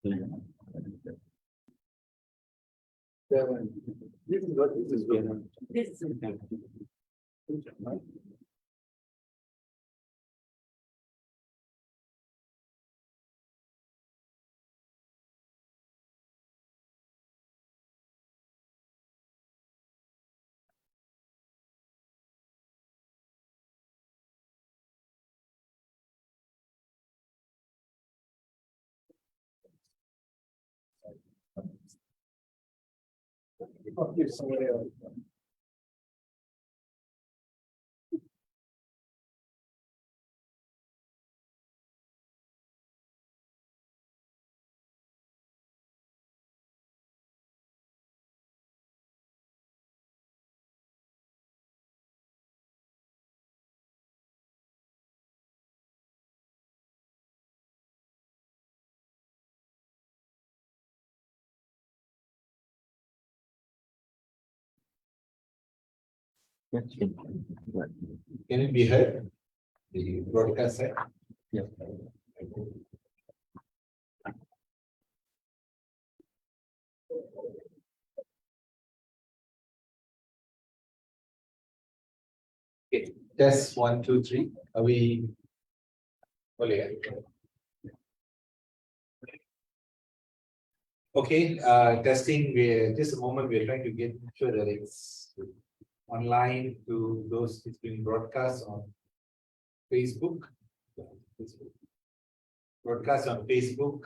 This is what this is going. This Give somebody else. Can it be heard? The broadcast set? Yeah. Okay, test 1, 2, 3. Are we? Okay. Okay, testing. We just a moment. We're trying to get sure that it's online to those. It's being broadcast on Facebook. Broadcast on Facebook.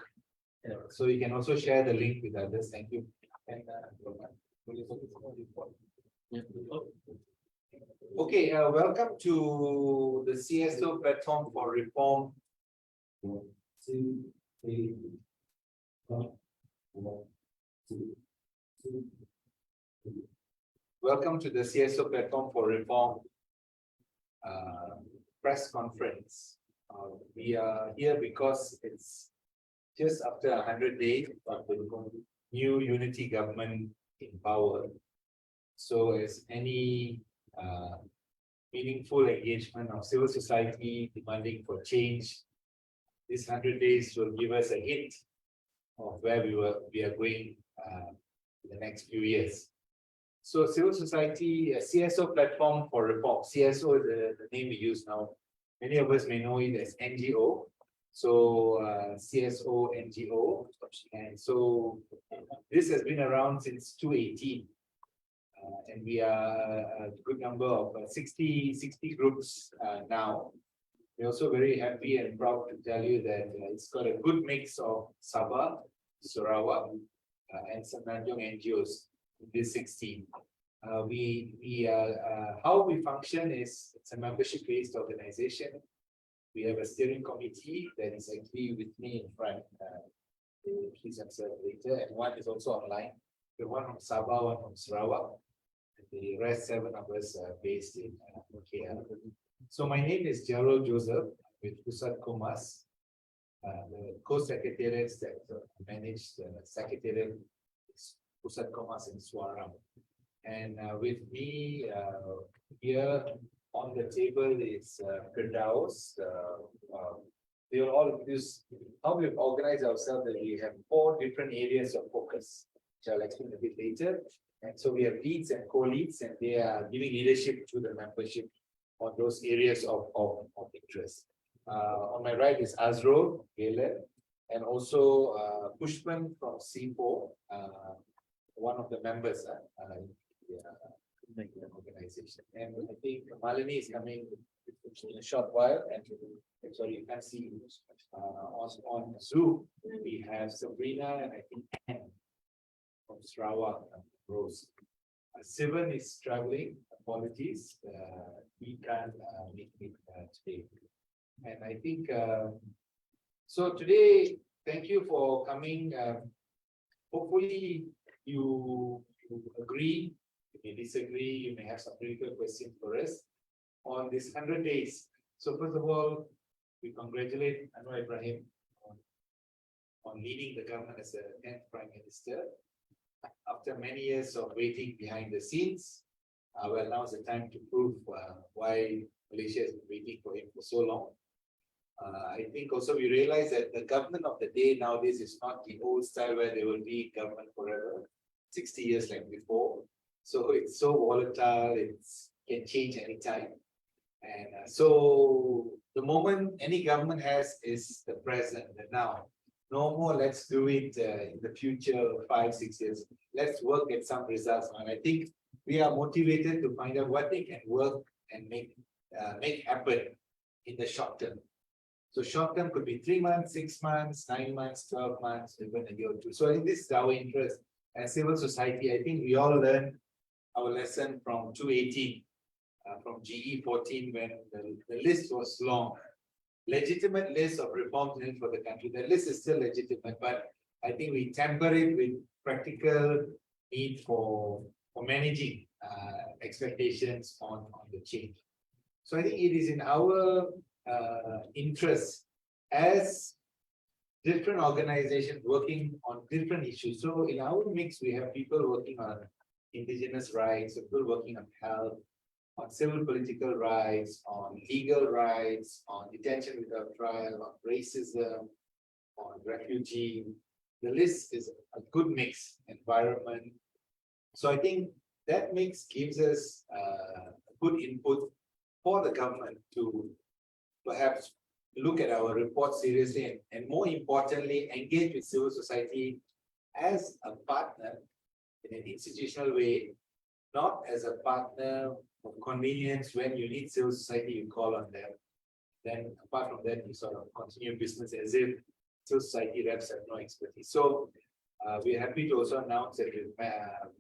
So you can also share the link with others. Thank you. And, okay, welcome to the CSO Platform for Reform. Welcome to the CSO Platform for Reform press conference. We are here because it's just after 100 days of the new unity government in power. So as any meaningful engagement of civil society demanding for change, this 100 days will give us a hint of where we are going in the next few years. So civil society, CSO Platform for Reform, CSO is the name we use now. Many of us may know it as NGO. So CSO NGO, and so this has been around since 2018. And we are a good number of 60 groups now. We're also very happy and proud to tell you that it's got a good mix of Sabah, Sarawak, and Semenanjung NGOs in this 16. How we function is it's a membership-based organization. We have a steering committee that is actually with me in front. They will please answer later, and one is also online. The one from Sabah, one from Sarawak. The rest 7 of us are based in KL. So my name is Gerald Joseph with Pusat Komas, the co-secretariats that manage the secretariat is Pusat Komas in Swaram. And with me here on the table is Firdaus. They will all use how we've organized ourselves that we have 4 different areas of focus, which I'll explain a bit later. And so we have leads and co-leads, and they are giving leadership to the membership on those areas of interest. On my right is Azro, Galen, and also Pushpan from C4, one of the members in the organization. And I think Malini is coming in a short while. And sorry, you can't see on Zoom. We have Sabrina and I think Anne from Sarawak. Rose. Sivan is traveling. Apologies. We can't make it today. And I think so today, thank you for coming. Hopefully you agree, you may disagree, you may have some critical questions for us on this 100 days. So first of all, we congratulate Anwar Ibrahim on leading the government as the 10th Prime Minister. After many years of waiting behind the scenes, well, now is the time to prove why Malaysia has been waiting for him for so long. I think also we realize that the government of the day nowadays is not the old style where they will be government forever, 60 years like before. So it's so volatile, it can change anytime. And so the moment any government has is the present, the now. No more, let's do it in the future, 5, 6 years. Let's work, get some results. And I think we are motivated to find out what they can work and make happen in the short term. So short term could be 3 months, 6 months, 9 months, 12 months, even a year or two. So I think this is our interest as civil society. I think we all learned our lesson from 2018, from GE14, when the list was long. Legitimate list of reforms needed for the country. The list is still legitimate, but I think we temper it with practical need for managing expectations on the change. So I think it is in our interest as different organizations working on different issues. So in our mix, we have people working on indigenous rights, people working on health, on civil political rights, on legal rights, on detention without trial, on racism, on refugee. The list is a good mix, environment. So I think that mix gives us good input for the government to perhaps look at our report seriously and more importantly, engage with civil society as a partner in an institutional way, not as a partner of convenience. When you need civil society, you call on them. Then apart from that, you sort of continue business as if civil society reps have no expertise. So we're happy to also announce that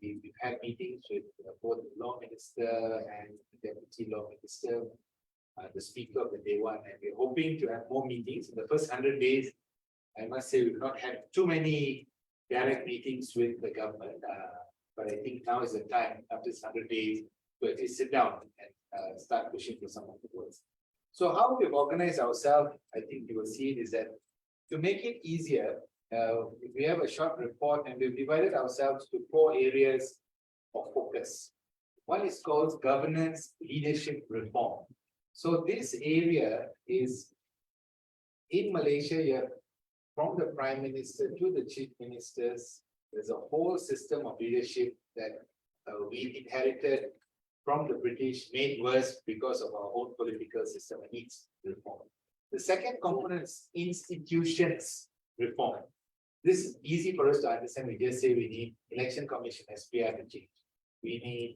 we've had meetings with both the law minister and the deputy law minister, the speaker of the day one, and we're hoping to have more meetings. In the first 100 days, I must say we've not had too many direct meetings with the government, but I think now is the time after this 100 days to actually sit down and start pushing for some of the words. So how we've organized ourselves, I think you will see it, is that to make it easier, we have a short report and we've divided ourselves to 4 areas of focus. One is called governance leadership reform. So this area is in Malaysia, you have from the Prime Minister to the Chief Ministers, there's a whole system of leadership that we inherited from the British, made worse because of our own political system and needs reform. The second component is institutions reform. This is easy for us to understand. We just say we need Election Commission SPR to change. We need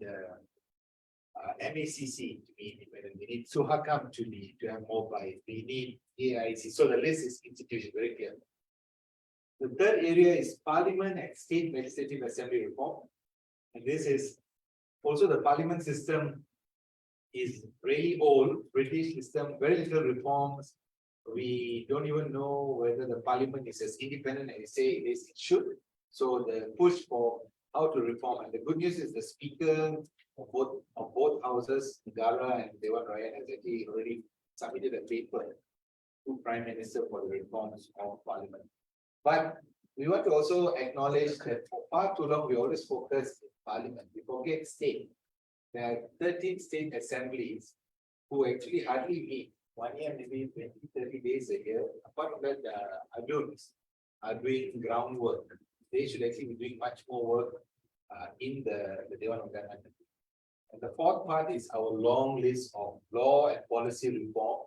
MACC to be independent. We need Suhakam to have more bias. We need AIC. So the list is institution, very clear. The third area is Parliament and State Legislative Assembly reform. And this is also the Parliament system is really old, British system, very little reforms. We don't even know whether the Parliament is as independent as they say it is, it should. So the push for how to reform, and the good news is the Speaker of both houses, Negara and Dewan Rakyat, has actually already submitted a paper to Prime Minister for the reforms of Parliament. But we want to also acknowledge that for far too long we always focus in Parliament. We forget state. There are 13 state assemblies who actually hardly meet. 1 year, maybe 20, 30 days a year. Apart from that, adults are doing groundwork. They should actually be doing much more work in the Dewan Undangan. And the fourth part is our long list of law and policy reform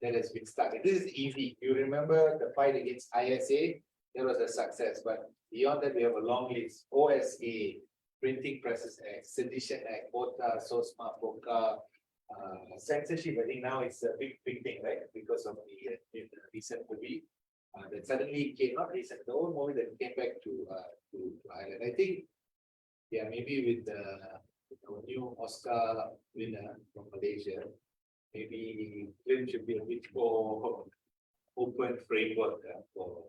that has been started. This is easy. You remember the fight against ISA? There was a success, but beyond that, we have a long list. OSA, Printing Presses Act, Sedition Act, POTA, SOSMA, POCA, censorship. I think now it's a big thing, right? Because of the recent movie that suddenly came, not recent, the old movie that came back to Ireland. I think, yeah, maybe with our new Oscar winner from Malaysia, maybe film should be a bit more open framework for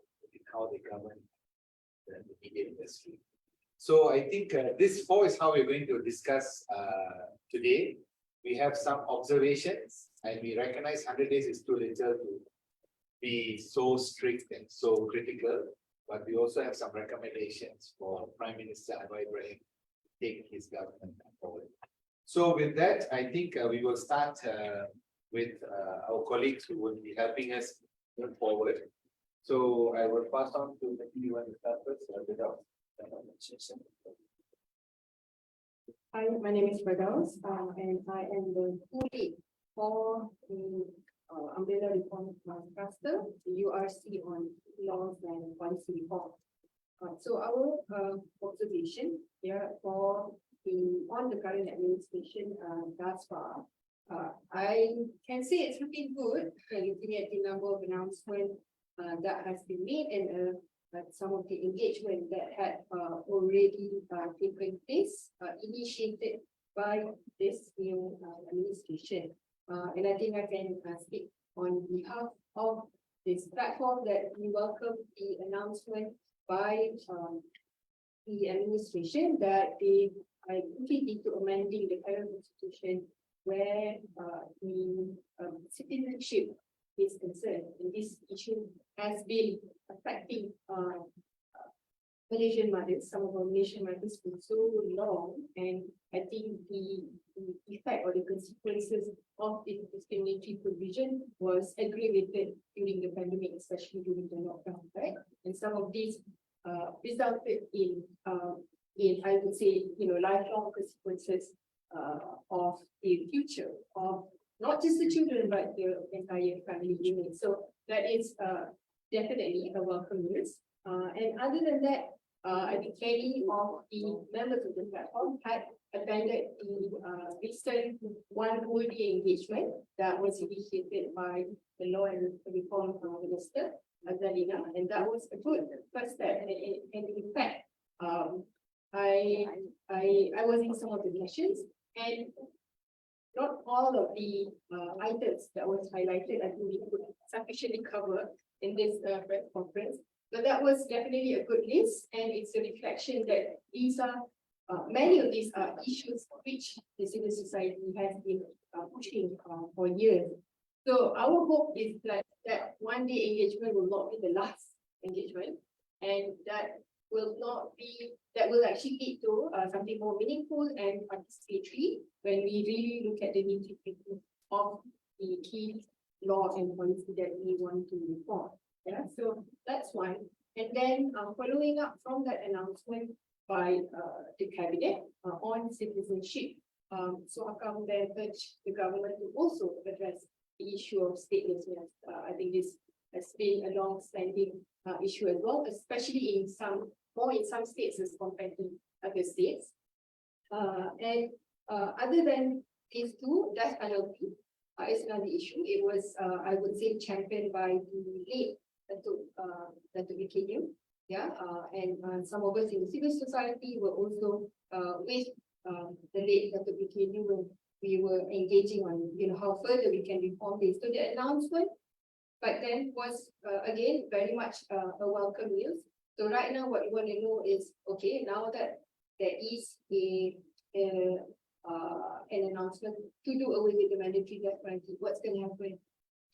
how they govern the media industry. So I think this 4 is how we're going to discuss today. We have some observations, and we recognize 100 days is too little to be so strict and so critical, but we also have some recommendations for Prime Minister Anwar Ibrahim to take his government forward. So with that, I think we will start with our colleagues who will be helping us move forward. So I will pass on to the you want to start first without. Hi, my name is Firdaus, and I am the co-lead for the umbrella reform cluster, the URC on laws and policy reform. So our observation here for on the current administration thus far, I can say it's looking good. Looking at the number of announcements that has been made and some of the engagement that had already taken place, initiated by this new administration. And I think I can speak on behalf of this platform that we welcome the announcement by the administration that they are looking into amending the current constitution where the citizenship is concerned. And this issue has been affecting Malaysian mothers, some of our Malaysian mothers for so long, and I think the effect or the consequences of the discriminatory provision was aggravated during the pandemic, especially during the lockdown, right? And some of these resulted in I would say, lifelong consequences of the future of not just the children, but the entire family unit. So that is definitely a welcome news. And other than that, I think many of the members of the platform had attended the recent one whole day engagement that was initiated by the Law and Reform Minister, Azalina, and that was a good first step. And in fact, I was in some of the sessions, and not all of the items that was highlighted, I think we could sufficiently cover in this press conference. But that was definitely a good list, and it's a reflection that these are many of these are issues which the civil society has been pushing for years. So our hope is that one day engagement will not be the last engagement, and that will actually lead to something more meaningful and participatory when we really look at the nitty-gritty of the key law and policy that we want to reform. Yeah, so that's one. And then following up from that announcement by the cabinet on citizenship, so Akam then urged the government to also address the issue of statelessness. I think this has been a long-standing issue as well, especially in some states as compared to other states. And other than these two, death penalty is another issue. It was, I would say, championed by the late Datuk BKU, yeah, and some of us in the civil society were also with the late Datuk BKU when we were engaging on, how further we can reform this. So the announcement, but then was again very much a welcome news. So right now, what you want to know is, okay, now that there is an announcement to do away with the mandatory death penalty, what's going to happen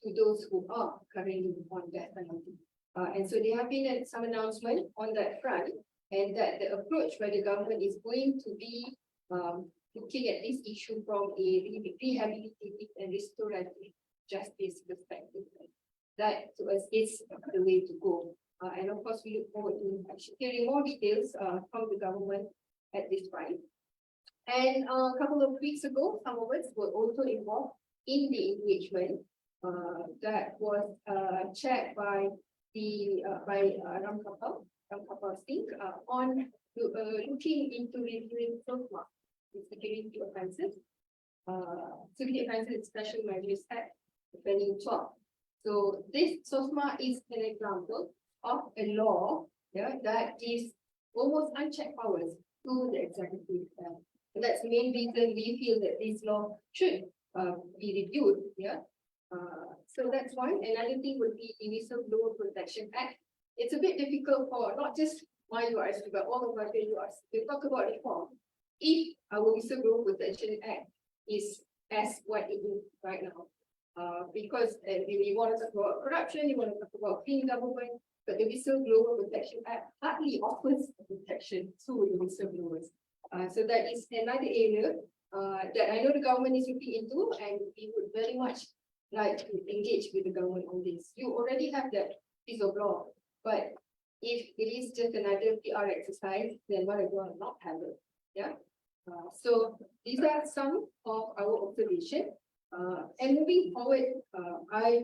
to those who are currently on death penalty? And so there have been some announcement on that front, and that the approach by the government is going to be looking at this issue from a rehabilitative and restorative justice perspective. That to us is the way to go. And of course, we look forward to actually hearing more details from the government at this point. And a couple of weeks ago, some of us were also involved in the engagement that was chaired by Ram Kapal Singh on looking into reviewing SOSMA, the Security Offences Special Measures Act 2012. So this SOSMA is an example of a law, yeah, that gives almost unchecked powers to the executive. And that's the main reason we feel that this law should be reviewed. Yeah. So that's one. Another thing would be the Whistleblower Protection Act. It's a bit difficult for not just my URC, but all of our URC to talk about reform if our Whistleblower Protection Act is as what it is right now. Because we want to talk about corruption, we want to talk about clean government, but the Whistleblower Protection Act hardly offers protection to the whistleblowers. So that is another area that I know the government is looking into, and we would very much like to engage with the government on this. You already have that piece of law, but if it is just another PR exercise, then why do I not have it? Yeah. So these are some of our observation. And moving forward, I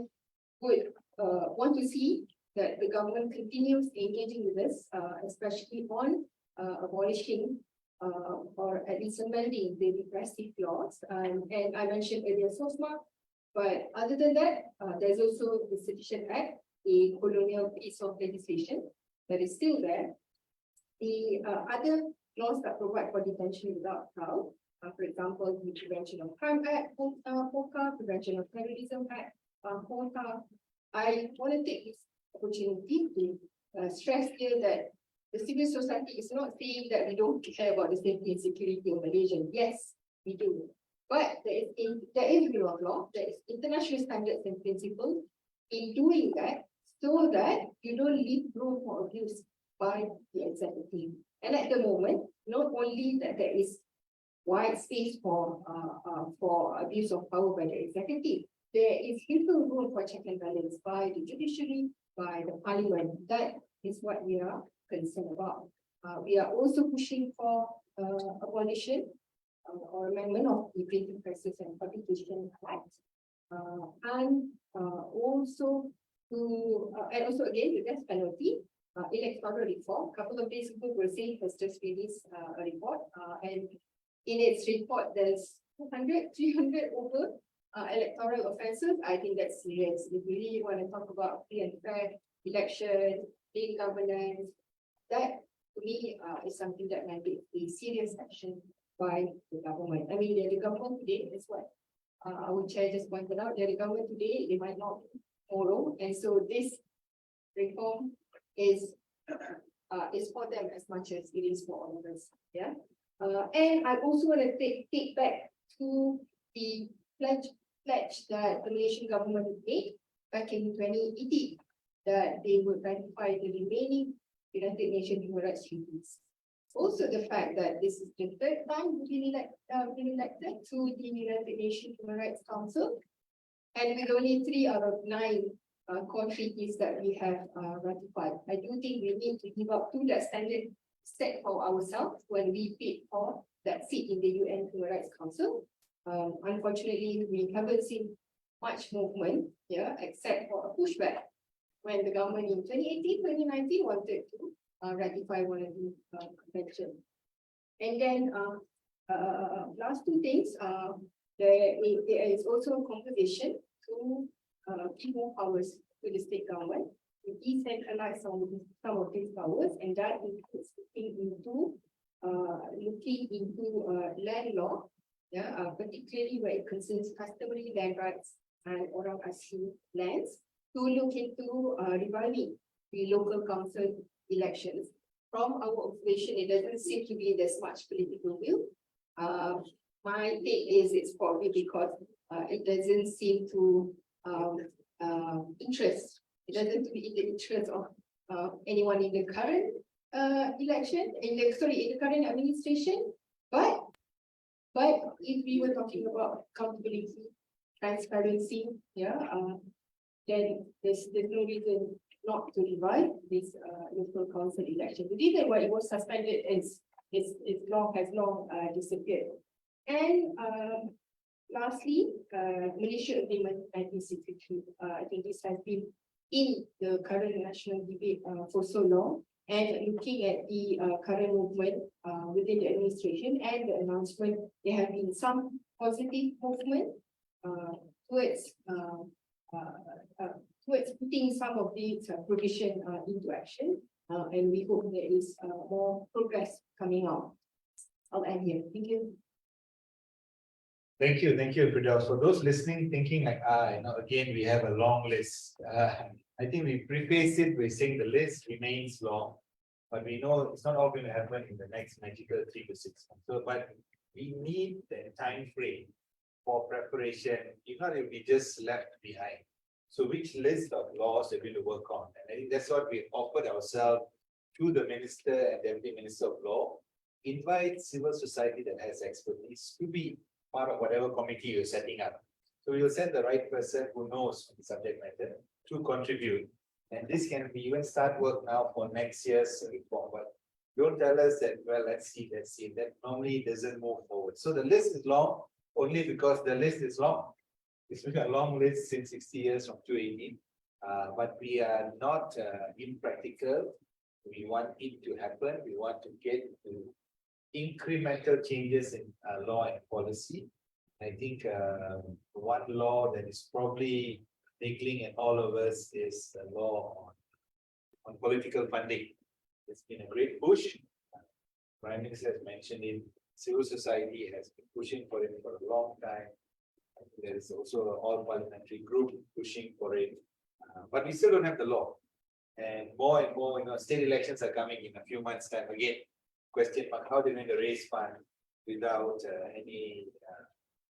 would want to see that the government continues engaging with us, especially on abolishing or at least amending the repressive laws. And I mentioned earlier SOSMA, but other than that, there's also the Sedition Act, a colonial piece of legislation that is still there. The other laws that provide for detention without trial, for example, the Prevention of Crime Act, POCA, Prevention of Terrorism Act, POCA. I want to take this opportunity to stress here that the civil society is not saying that we don't care about the safety and security of Malaysians. Yes, we do. But there is rule of law, there is international standards and principles in doing that so that you don't leave room for abuse by the executive. And at the moment, not only that there is wide space for abuse of power by the executive, there is little room for check and balance by the judiciary, by the parliament. That is what we are concerned about. We are also pushing for abolition or amendment of the Printing Presses and Publication Act, and also again the death penalty, electoral reform. A couple of days ago, Brazil has just released a report, and in its report, there's 300 over electoral offences. I think that's serious. If we really want to talk about free and fair election, clean governance, that to me is something that mandates a serious action by the government. I mean, the government today is what our chair just pointed out. The government today, they might not tomorrow, and so this reform is for them as much as it is for all of us. Yeah. And I also want to take back to the pledge that the Malaysian government made back in 2018, that they would ratify the remaining United Nations human rights treaties. Also, the fact that this is the third time being elected to the United Nations Human Rights Council, and with only 3 out of 9 core treaties that we have ratified. I do think we need to live up to that standard set for ourselves when we bid for that seat in the UN Human Rights Council. Unfortunately, we haven't seen much movement here, except for a pushback when the government in 2018, 2019 wanted to ratify one of the convention. And then last 2 things, there is also a conversation to give more powers to the state government to decentralize some of these powers, and that includes looking into land law, particularly where it concerns customary land rights and orang asli lands, to look into reviving the local council elections. From our observation, it doesn't seem to be this much political will. My take is it's probably because it doesn't seem to interest. It doesn't be in the interest of anyone in the current in the current administration. But if we were talking about accountability, transparency, then there's no reason not to revive this local council election. The reason why it was suspended is has long disappeared. And lastly, Malaysia Agreement 1963. I think this has been in the current national debate for so long. And looking at the current movement within the administration and the announcement, there have been some positive movement towards putting some of these provision into action, and we hope there is more progress coming out. I'll end here. Thank you. Thank you, Firdaus. For those listening, thinking like, again, we have a long list. I think we preface it by saying the list remains long, but we know it's not all going to happen in the next magical 3 to 6 months. So, but we need the time frame for preparation. If not, it will be just left behind. So, which list of laws are we going to work on? And I think that's what we offered ourselves to the Minister and Deputy Minister of Law. Invite civil society that has expertise to be part of whatever committee you're setting up. So we will send the right person who knows the subject matter to contribute. And this can be even start work now for next year's report. But don't tell us that, well, let's see. That normally doesn't move forward. So the list is long only because the list is long. It's been a long list since 60 years from 218. But we are not impractical. We want it to happen. We want to get to incremental changes in law and policy. I think one law that is probably niggling at all of us is the law on political funding. It's been a great push. Prime Minister has mentioned it. Civil society has been pushing for it for a long time. There is also an all-parliamentary group pushing for it. But we still don't have the law. And more, state elections are coming in a few months' time again. Question mark, how they're going to raise funds without any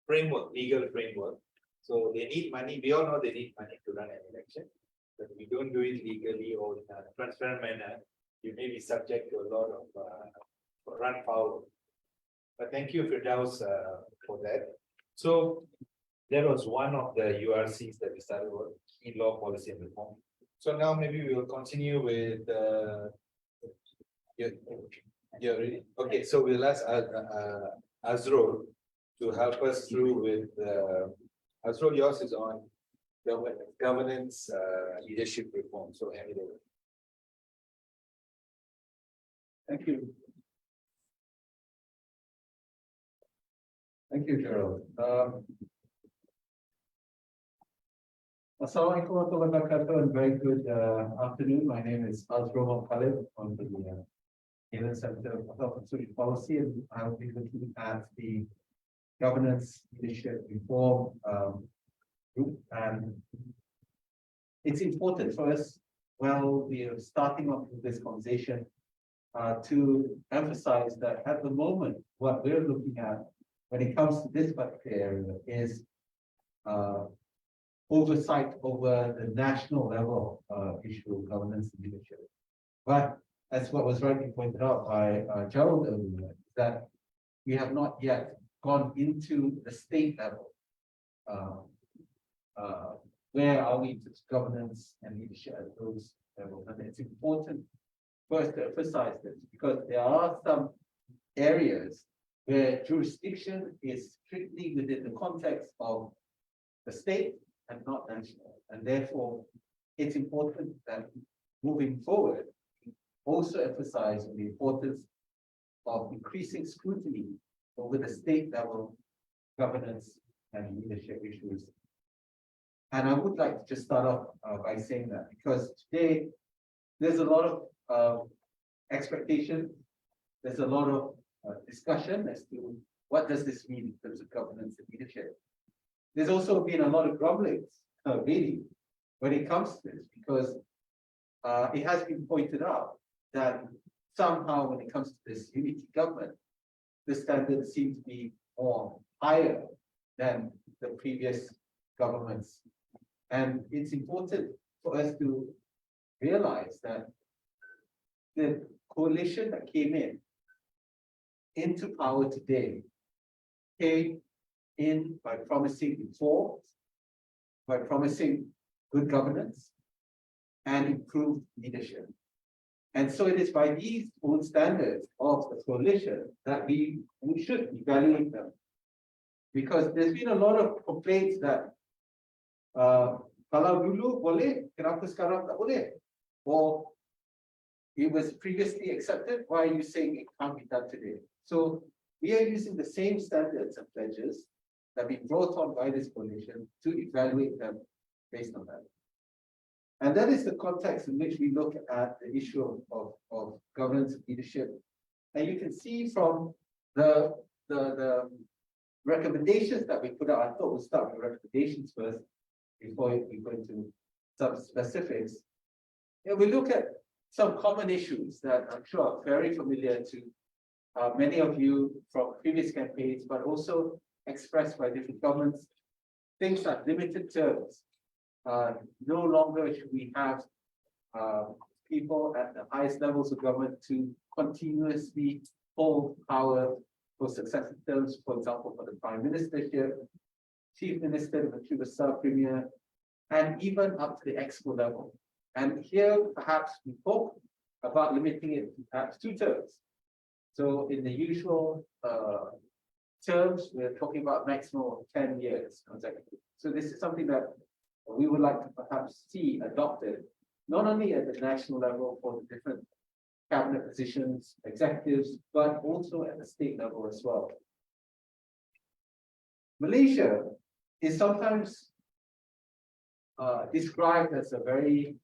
framework, legal framework. So they need money. We all know they need money to run an election. But if we don't do it legally or in a transparent manner, you may be subject to a lot of run foul. But thank you, Firdaus, for that. So that was one of the URCs that we started with, key law policy and reform. So now maybe we will continue with you're ready? Okay, so we'll ask Azrul to help us through with Azrul, yours is on governance leadership reform. So hand it over. Thank you. Thank you, Gerald. Assalamualaikum warahmatullahi wabarakatuh and very good afternoon. My name is Azrul Khalid from the Inland Center of Health and Social Policy, and I'll be looking at the governance leadership reform group. And it's important for us, while we are starting off with this conversation, to emphasize that at the moment, what we're looking at when it comes to this particular area is oversight over the national level issue of governance and leadership. But as what was rightly pointed out by Gerald earlier, that we have not yet gone into the state level. Where are we to governance and leadership at those levels? And it's important for us to emphasize this because there are some areas where jurisdiction is strictly within the context of the state and not national. And therefore, it's important that moving forward, we also emphasize the importance of increasing scrutiny over the state level governance and leadership issues. And I would like to just start off by saying that because today there's a lot of expectation, there's a lot of discussion as to what does this mean in terms of governance and leadership. There's also been a lot of grumblings, really, when it comes to this, because it has been pointed out that somehow when it comes to this unity government, the standards seem to be more higher than the previous governments. And it's important for us to realize that the coalition that came into power today came in by promising reforms, by promising good governance and improved leadership. And so it is by these own standards of the coalition that we should evaluate them. Because there's been a lot of complaints that kalau dulu boleh, kenapa sekarang tak boleh? Or it was previously accepted, why are you saying it can't be done today? So we are using the same standards and pledges that we brought on by this coalition to evaluate them based on that. And that is the context in which we look at the issue of governance and leadership. And you can see from the recommendations that we put out. I thought we'll start with recommendations first before we go into some specifics. And we look at some common issues that I'm sure are very familiar to many of you from previous campaigns, but also expressed by different governments. Things like limited terms. No longer should we have people at the highest levels of government to continuously hold power for successive terms, for example, for the prime ministership. chief minister, the chief of premier, and even up to the exco level. And here, perhaps we talk about limiting it to perhaps 2 terms. So in the usual terms, we're talking about maximum of 10 years consecutive. So this is something that we would like to perhaps see adopted, not only at the national level for the different cabinet positions, executives, but also at the state level as well. Malaysia is sometimes described as a very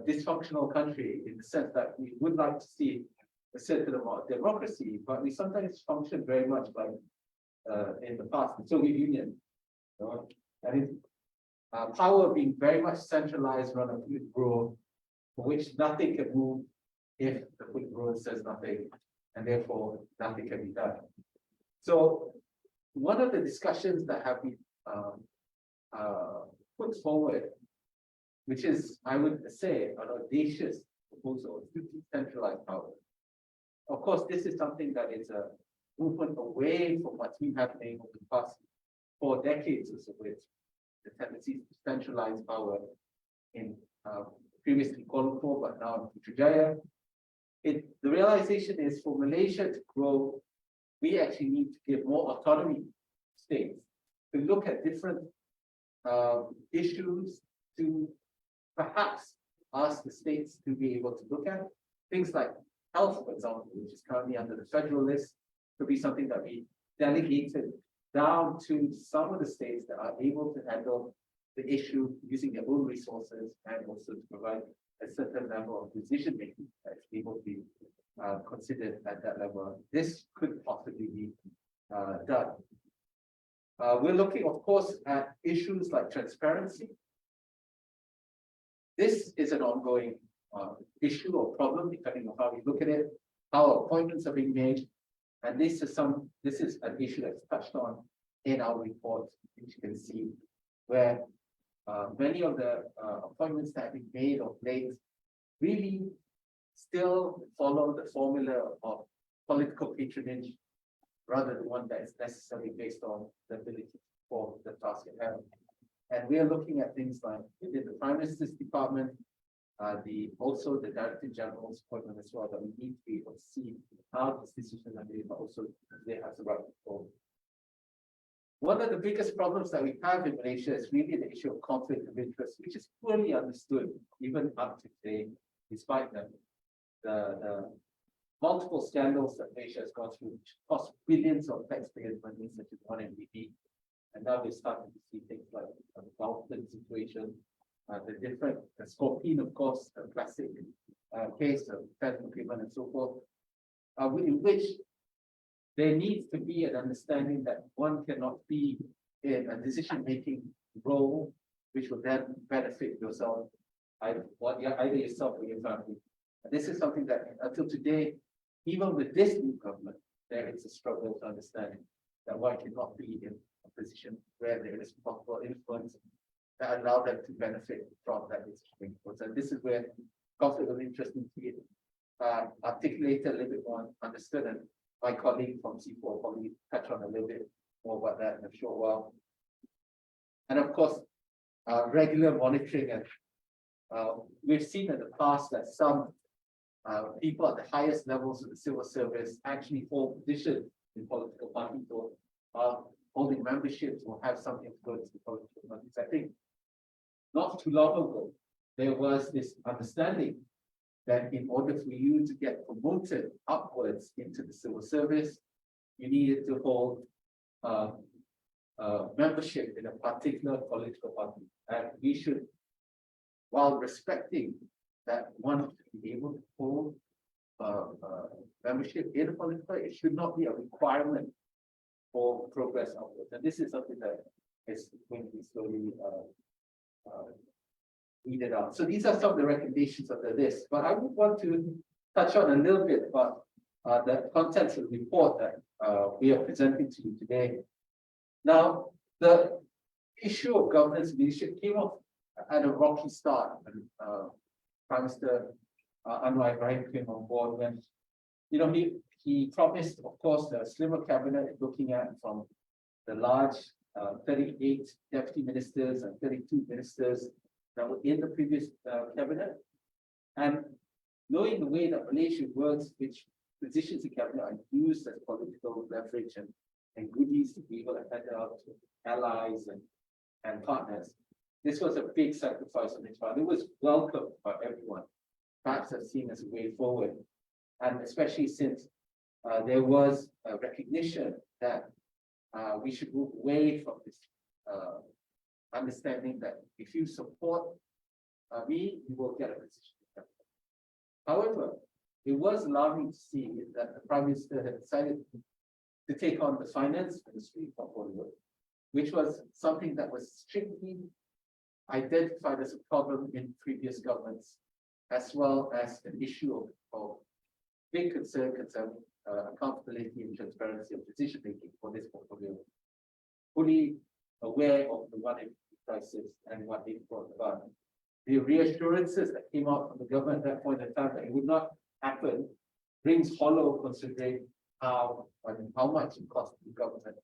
dysfunctional country in the sense that we would like to see a certain amount of democracy, but we sometimes function very much like in the past, the Soviet Union. And it, power being very much centralized around a Politburo, for which nothing can move if the Politburo says nothing, and therefore nothing can be done. So one of the discussions that have been put forward, which is, I would say, an audacious proposal to decentralize power. Of course, this is something that is a movement away from what's been happening over the past 4 decades or so, with the tendency to centralize power in previously Kuala Lumpur, but now in Putrajaya. The realization is for Malaysia to grow, we actually need to give more autonomy to states to look at different issues, to perhaps ask the states to be able to look at things like health, for example, which is currently under the federal list, could be something that we delegated down to some of the states that are able to handle the issue using their own resources, and also to provide a certain level of decision making that's able to be considered at that level. This could possibly be done. We're looking, of course, at issues like transparency. This is an ongoing issue or problem, depending on how we look at it, how appointments are being made. And this is an issue that's touched on in our report, which you can see, where many of the appointments that have been made of late really still follow the formula of political patronage, rather than one that is necessarily based on the ability to perform the task at hand. And we are looking at things like within the Prime Minister's Department, also the Director General's appointment as well, that we need to be able to see how these decisions are made, but also they have the right control. One of the biggest problems that we have in Malaysia is really the issue of conflict of interest, which is poorly understood even up to today, despite the multiple scandals that Malaysia has gone through, which cost billions of taxpayers' money, such as one MBP. And now we're starting to see things like the Gulfland situation, the Scorpion, of course, the classic case of federal agreement and so forth, in which there needs to be an understanding that one cannot be in a decision-making role, which will then benefit yourself, either yourself or your family. And this is something that until today, even with this new government, there is a struggle to understanding that one cannot be in a position where there is possible influence that allow them to benefit from that decision. So this is where conflict of interest needs to be articulated a little bit more, understood, and my colleague from C4 will probably touch on a little bit more about that in a short while. And of course, regular monitoring. And we've seen in the past that some people at the highest levels of the civil service actually hold positions in political parties, or holding memberships, or have some influence in political parties. I think not too long ago, there was this understanding that in order for you to get promoted upwards into the civil service, you needed to hold membership in a particular political party. And we should, while respecting that one should be able to hold membership in a political party, it should not be a requirement for progress upwards. And this is something that is going to be slowly weeded out. So these are some of the recommendations of the list, but I would want to touch on a little bit about the contents of the report that we are presenting to you today. Now, the issue of governance leadership came off at a rocky start when Prime Minister Anwar Ibrahim came on board, when he promised, of course, a slimmer cabinet, looking at from the large 38 deputy ministers and 32 ministers that were in the previous cabinet. And knowing the way that Malaysia works, which positions the cabinet are used as political leverage and goodies to be able to hand out to allies and partners, this was a big sacrifice on its part. It was welcomed by everyone, perhaps as seen as a way forward. And especially since there was a recognition that we should move away from this understanding that if you support me, you will get a position. However, it was alarming to see that the Prime Minister had decided to take on the finance ministry portfolio, which was something that was strictly identified as a problem in previous governments, as well as an issue of big concern concerning accountability and transparency of decision making for this portfolio. Fully aware of the 180 crisis and what it brought about. The reassurances that came out from the government at that point in time that it would not happen rings hollow considering how much it cost the government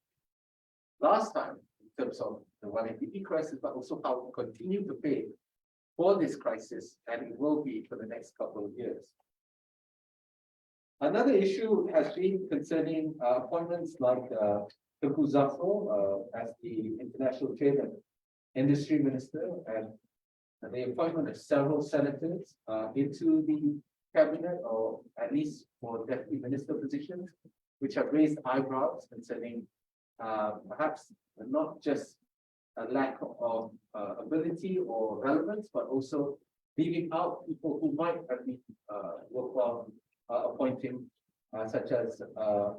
last time in terms of the 180 crisis, but also how we continue to pay for this crisis, and it will be for the next couple of years. Another issue has been concerning appointments like Tengku Zafrul as the International Trade and Industry Minister, and the appointment of several senators into the cabinet, or at least for deputy minister positions, which have raised eyebrows concerning perhaps not just a lack of ability or relevance, but also leaving out people who might have been worthwhile appointing, such as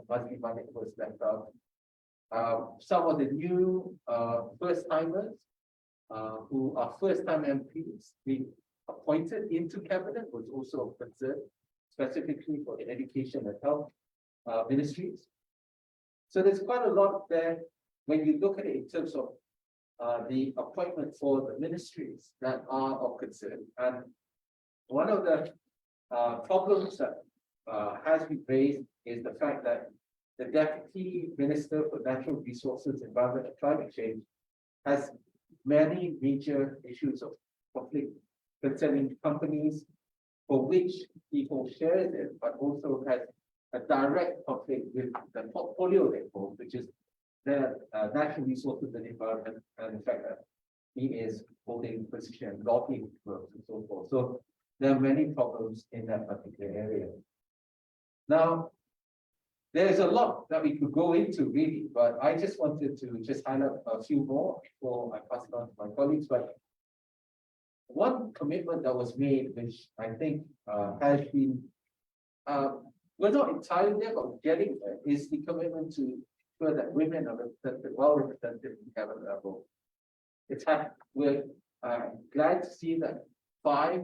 Mazli Malik was left out. Some of the new first-timers who are first-time MPs being appointed into cabinet was also a concern, specifically for the education and health ministries. So there's quite a lot there when you look at it in terms of the appointment for the ministries that are of concern. And one of the problems that has been raised is the fact that the Deputy Minister for Natural Resources, Environment and Climate Change has many major issues of conflict concerning companies for which people share it, but also has a direct conflict with the portfolio they hold, which is the natural resources and environment, and the fact that he is holding position and lobbying works and so forth. So there are many problems in that particular area. Now, there's a lot that we could go into really, but I just wanted to just highlight a few more before I pass it on to my colleagues. But one commitment that was made, which I think has been, we're not entirely there, but getting there, is the commitment to ensure that women are represented, well represented in the cabinet level. We're glad to see that 5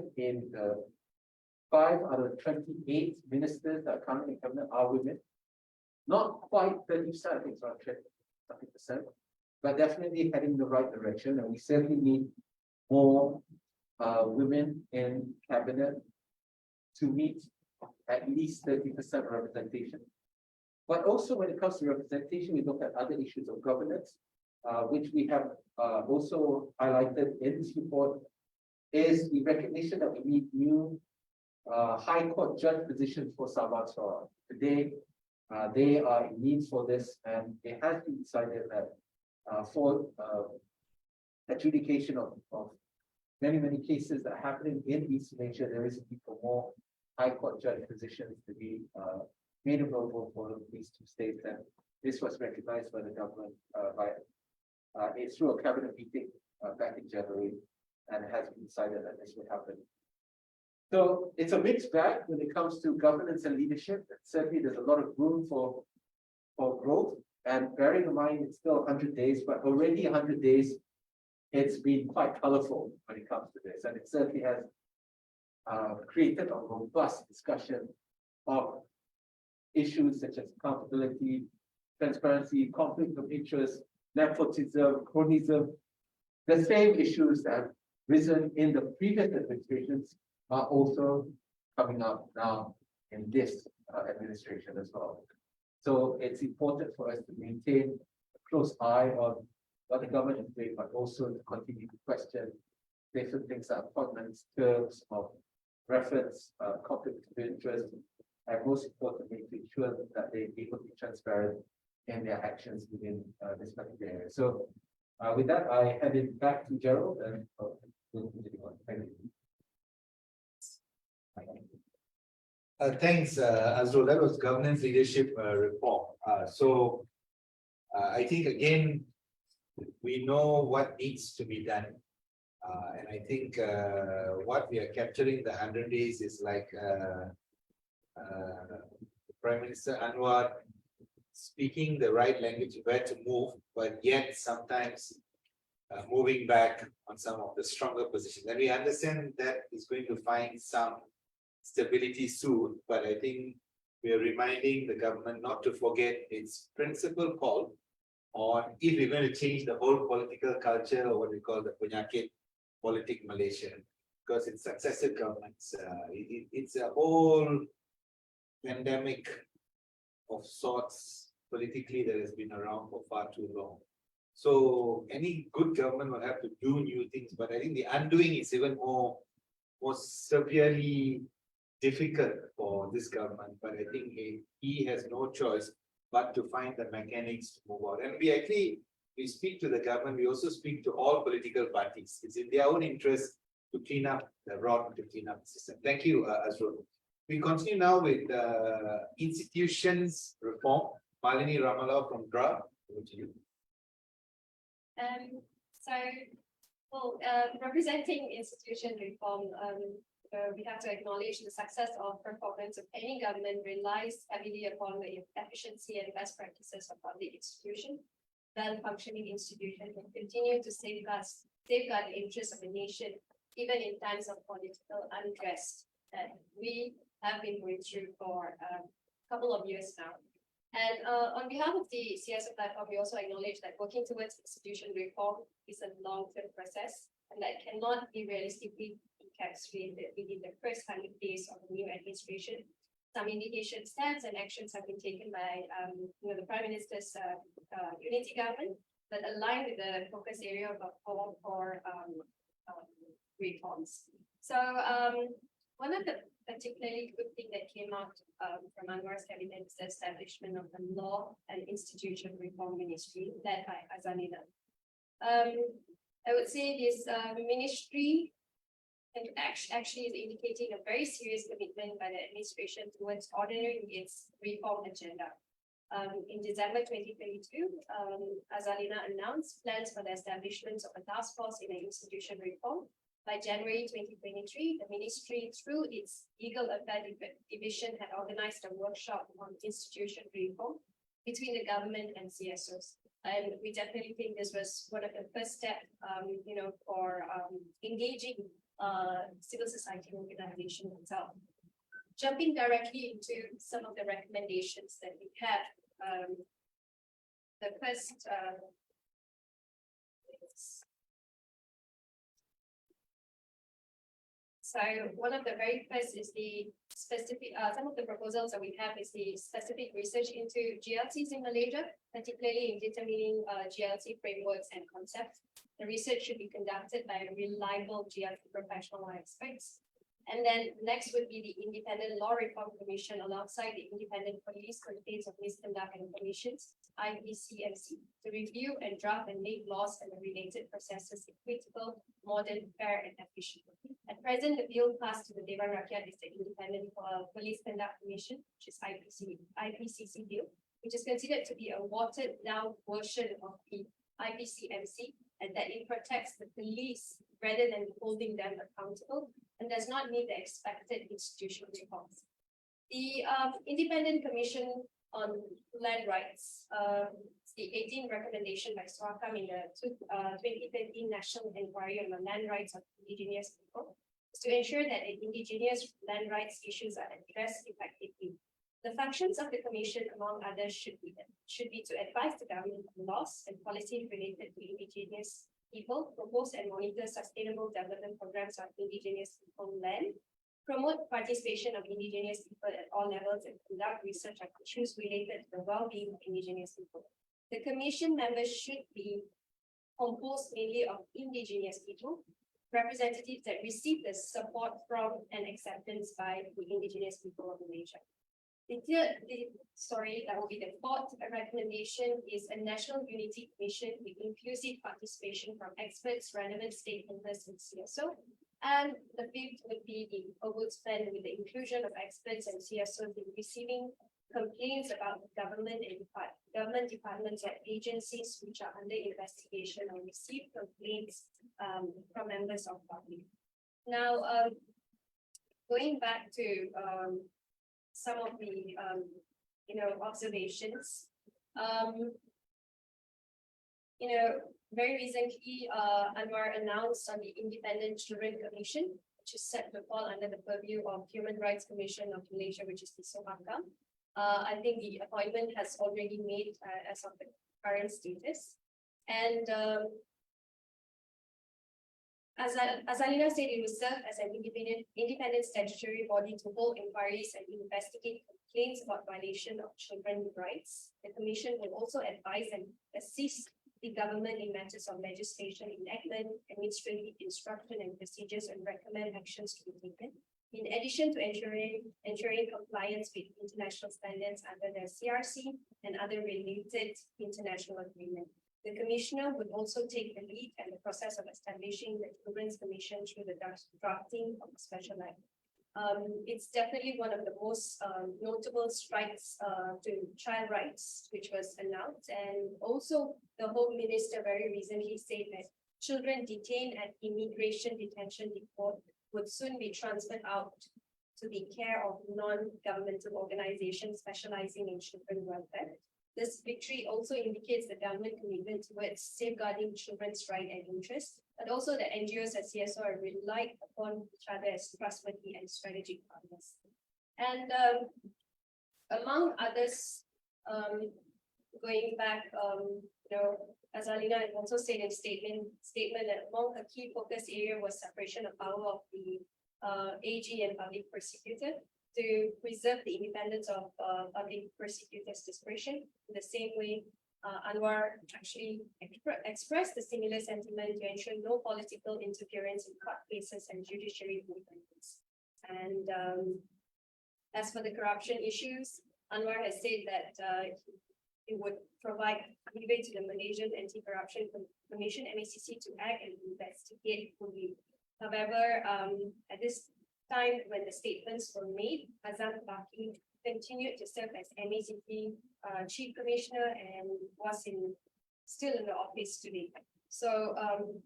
out of 28 ministers that are currently in cabinet are women. Not quite 30%, I think it's around 30%, but definitely heading in the right direction. And we certainly need more women in cabinet to meet at least 30% representation. But also when it comes to representation, we look at other issues of governance, which we have also highlighted in this report, is the recognition that we need new High Court judge positions for Sabah and Sarawak. Today, they are in need for this, and it has been decided that for adjudication of many cases that are happening in East Malaysia, there is a need for more High Court judge positions to be made available for these two states, and this was recognized by the government it's through a cabinet meeting back in January, and it has been decided that this will happen. So it's a mixed bag when it comes to governance and leadership. Certainly, there's a lot of room for growth. And bearing in mind, it's still 100 days, but already 100 days, it's been quite colorful when it comes to this. And it certainly has created a robust discussion of issues such as accountability, transparency, conflict of interest, nepotism, cronyism. The same issues that have risen in the previous administrations are also coming up now in this administration as well. So it's important for us to maintain a close eye on what the government is doing, but also to continue to question different things like appointments, terms of reference, conflict of interest, and most importantly, to ensure that they be able to be transparent in their actions within this particular area. So with that, I hand it back to Gerald and we'll continue on. Thank you. Thanks, Azrul. That was governance leadership reform. I think again, we know what needs to be done. And I think what we are capturing the 100 days is like Prime Minister Anwar speaking the right language where to move, but yet sometimes moving back on some of the stronger positions. And we understand that is going to find some stability soon, but I think we are reminding the government not to forget its principal call on if we're going to change the whole political culture, or what we call the penyakit politik Malaysia, because it's successive governments. It's a whole pandemic of sorts politically that has been around for far too long. So any good government will have to do new things, but I think the undoing is even more severely difficult for this government. But I think he has no choice but to find the mechanics to move on. And we speak to the government, we also speak to all political parties. It's in their own interest to clean up the rot, to clean up the system. Thank you, Azrul. We continue now with institutions reform. Malini Ramalao from DRA, over to you. Representing institution reform, we have to acknowledge the success of performance of any government relies heavily upon the efficiency and best practices of public institutions. Well-functioning institutions can continue to safeguard the interests of the nation, even in times of political unrest that we have been going through for a couple of years now. And on behalf of the CSO Platform, we also acknowledge that working towards institution reform is a long-term process and that cannot be realistically encapsulated within the first 100 days of the new administration. Some indication steps and actions have been taken by the Prime Minister's unity government that align with the focus area of call for reforms. So one of the particularly good thing that came out from Anwar's cabinet is the establishment of the Law and Institution Reform Ministry led by Azalina. I would say this ministry actually is indicating a very serious commitment by the administration towards ordering its reform agenda. In December 2022, Azalina announced plans for the establishment of a task force in institution reform. By January 2023, the ministry, through its Legal Affairs Division, had organized a workshop on institution reform between the government and CSOs. And we definitely think this was one of the first steps, for engaging civil society organization itself. Jumping directly into some of the recommendations that we have, the first so one of the very first is the specific, some of the proposals that we have is the specific research into GLTs in Malaysia, particularly in determining GLT frameworks and concepts. The research should be conducted by a reliable GLT professional or experts. And then next would be the Independent Law Reform Commission alongside the Independent Police Complaints of Misconduct and Commissions, IPCMC, to review and draft and make laws and the related processes equitable, modern, fair, and efficient. At present, the bill passed to the Dewan Rakyat is the Independent Police Conduct Commission, which is IPCC bill, which is considered to be a watered down version of the IPCMC, and that it protects the police rather than holding them accountable and does not meet the expected institutional reforms. The Independent Commission on Land Rights, the 18th recommendation by SWACAM in the 2013 National Inquiry on the Land Rights of Indigenous People, is to ensure that indigenous land rights issues are addressed effectively. The functions of the Commission, among others, should be to advise the government on laws and policies related to indigenous people, propose and monitor sustainable development programs on indigenous people land, promote participation of indigenous people at all levels, and conduct research on issues related to the well-being of indigenous people. The commission members should be composed mainly of indigenous people, representatives that receive the support from and acceptance by the indigenous people of Malaysia. That will be the fourth recommendation, is a national unity commission with inclusive participation from experts, relevant stakeholders, and CSO. And the fifth would be the ombudsman with the inclusion of experts and CSOs in receiving complaints about government and government departments or agencies which are under investigation or receive complaints from members of public. Now, going back to some of the observations. Very recently, Anwar announced on the Independent Children Commission, which is set to fall under the purview of Human Rights Commission of Malaysia, which is the CSOP4R. I think the appointment has already made as of the current status. And as Alina said, it will serve as an independent statutory body to hold inquiries and investigate complaints about violation of children's rights. The Commission will also advise and assist the government in matters of legislation enactment, administrative instruction and procedures, and recommend actions to be taken. In addition to ensuring compliance with international standards under the CRC and other related international agreements. The Commissioner would also take the lead in the process of establishing the Children's Commission through the drafting of a special act. It's definitely one of the most notable strikes to child rights, which was announced. And also the Home Minister very recently said that children detained at immigration detention depot would soon be transferred out to the care of non-governmental organizations specializing in children welfare. This victory also indicates the government commitment towards safeguarding children's rights and interests, but also that NGOs and CSO are relied upon each other as trustworthy and strategic partners. And among others, going back, as Alina had also said in statement that among a key focus area was separation of power of the AG and public prosecutor to preserve the independence of public prosecutors' discretion. In the same way, Anwar actually expressed the similar sentiment to ensure no political interference in court cases and judiciary independence. And as for the corruption issues, Anwar has said that it would provide leeway to the Malaysian Anti-Corruption Commission, MACC, to act and investigate fully. However, at this time when the statements were made, Azam Baki continued to serve as MACC Chief Commissioner and was still in the office today. So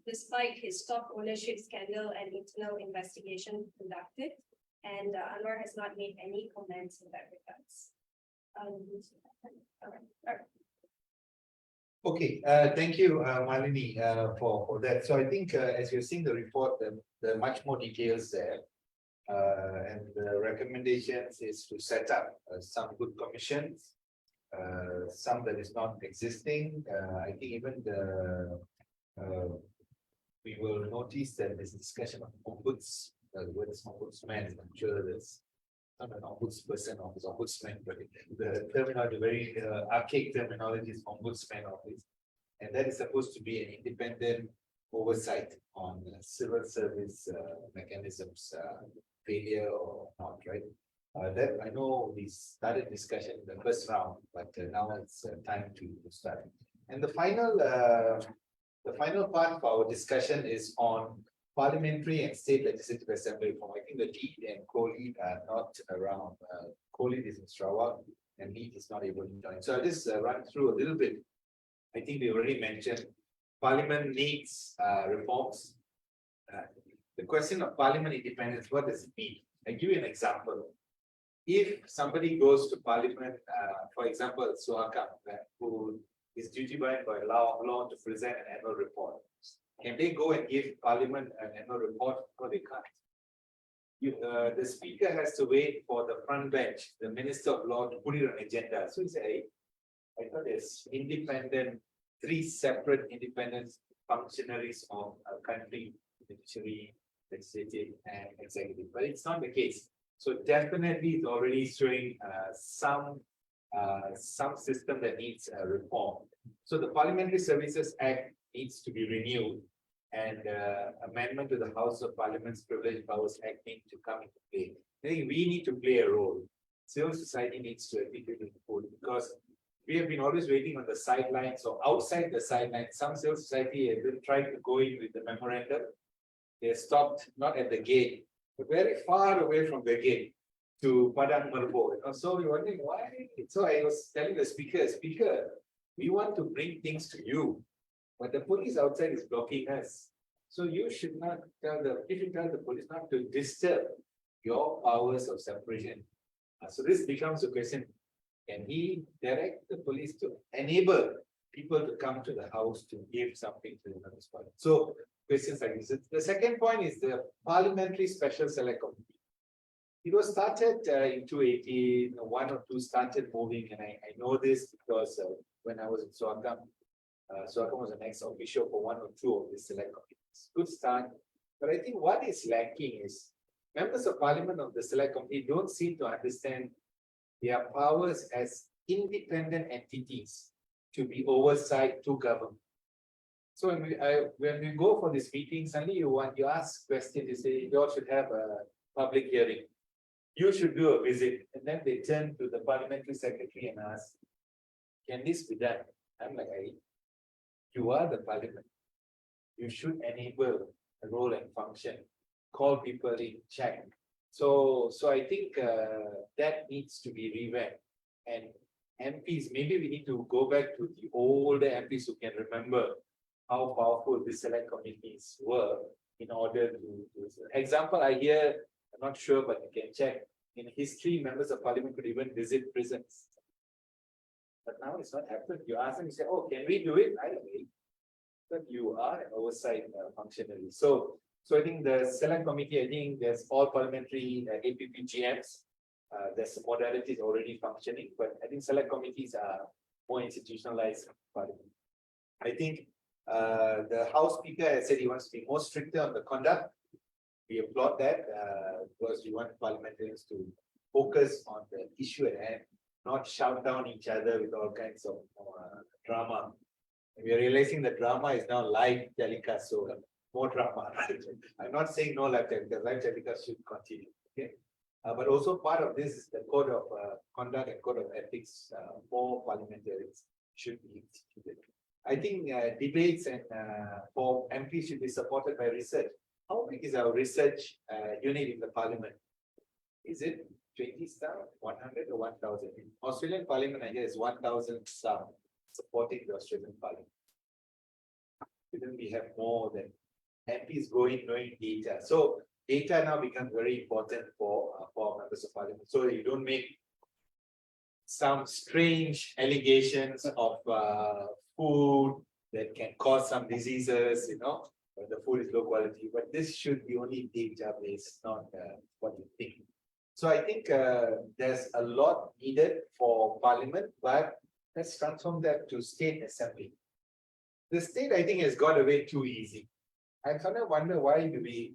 despite his stock ownership scandal and internal investigation conducted, and Anwar has not made any comments in that regards. Okay, thank you, Malini, for that. So I think as you're seeing the report, there are much more details there. And the recommendations is to set up some good commissions, some that is not existing. I think even we will notice that there's discussion of ombuds, the words ombudsman. I'm sure there's not an ombudsperson or ombudsman, but the terminology, very archaic terminology is ombudsman office, and that is supposed to be an independent oversight on civil service mechanisms, failure or not, right? That I know we started discussion in the first round, but now it's time to start. And the final part of our discussion is on Parliamentary and State Legislative Assembly reform. I think the lead and co-lead are not around. Co-lead is in Sarawak and lead is not able to join. So I'll just run through a little bit. I think we already mentioned Parliament needs reforms. The question of Parliament independence, what does it mean? I'll give you an example. If somebody goes to Parliament, for example, Suhaka, who is duty-bound by law to present an annual report, can they go and give Parliament an annual report? No, they can't. The Speaker has to wait for the front bench, the Minister of Law, to put it on agenda. So he said, hey, I thought there's three separate independent functionaries of a country, judiciary, legislative, and executive. But it's not the case. So definitely it's already showing some system that needs a reform. So the Parliamentary Services Act needs to be renewed and amendment to the House of Parliament's Privileged Powers Act needs to come into play. I think we need to play a role. Civil society needs to actively input because we have been always waiting on the sidelines or outside the sidelines. Some civil society have been trying to go in with the memorandum. They stopped not at the gate, but very far away from the gate to Padang Merbo. So we're wondering why. So I was telling the speaker, we want to bring things to you, but the police outside is blocking us. So you should not tell the police not to disturb your powers of separation. So this becomes a question. Can he direct the police to enable people to come to the house to give something to the municipality? So questions like this. The second point is the Parliamentary Special Select Committee. It was started in 2018, one or two started moving, and I know this because when I was in Suakam, Suakam was an ex-official for one or two of the select committees. Good start. But I think what is lacking is members of parliament of the select committee don't seem to understand their powers as independent entities to be oversight to government. So when we go for this meeting, suddenly you ask questions, you say, you all should have a public hearing. You should do a visit. And then they turn to the parliamentary secretary and ask, can this be done? I'm like, you are the parliament. You should enable a role and function, call people in, check. So I think that needs to be revamped. And MPs, maybe we need to go back to the older MPs who can remember how powerful the select committees were in order to example, I hear, I'm not sure, but you can check. In history, members of parliament could even visit prisons. But now it's not happened. You ask them, you say, oh, can we do it? I don't know. But you are an oversight functionary. So I think the select committee, I think there's all parliamentary APP GMs. There's modalities already functioning, but I think select committees are more institutionalized parliament. I think the House Speaker has said he wants to be more stricter on the conduct. We applaud that because we want parliamentarians to focus on the issue at hand, not shout down each other with all kinds of drama. We are realizing the drama is now live telecast, so more drama. I'm not saying no live telecast. Live telecast should continue. Okay, but also part of this is the code of conduct and code of ethics for parliamentarians should be instituted. I think debates and for MPs should be supported by research. How big is our research unit in the parliament? Is it 20 staff, 100 or 1,000? Australian parliament, I guess, 1,000 staff supporting the Australian parliament. Shouldn't we have more than MPs going knowing data? So data now becomes very important for members of parliament. So you don't make some strange allegations of food that can cause some diseases, when the food is low quality, but this should be only data-based, not what you think. So I think there's a lot needed for parliament, but let's transform that to state assembly. The state, I think, has got away too easy. I sometimes wonder why do we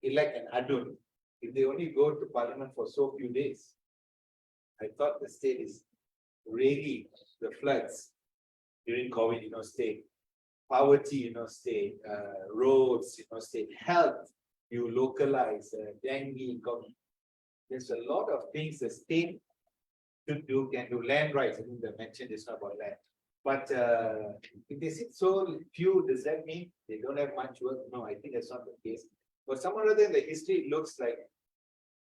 elect an adun if they only go to parliament for so few days. I thought the state is really the floods during COVID, state. Poverty, state, roads, state, health, you localize, dengue, there's a lot of things the state should do, can do. Land rights, I think they mentioned it's not about land. But if they sit so few, does that mean they don't have much work? No, I think that's not the case. But somewhere other in the history, it looks like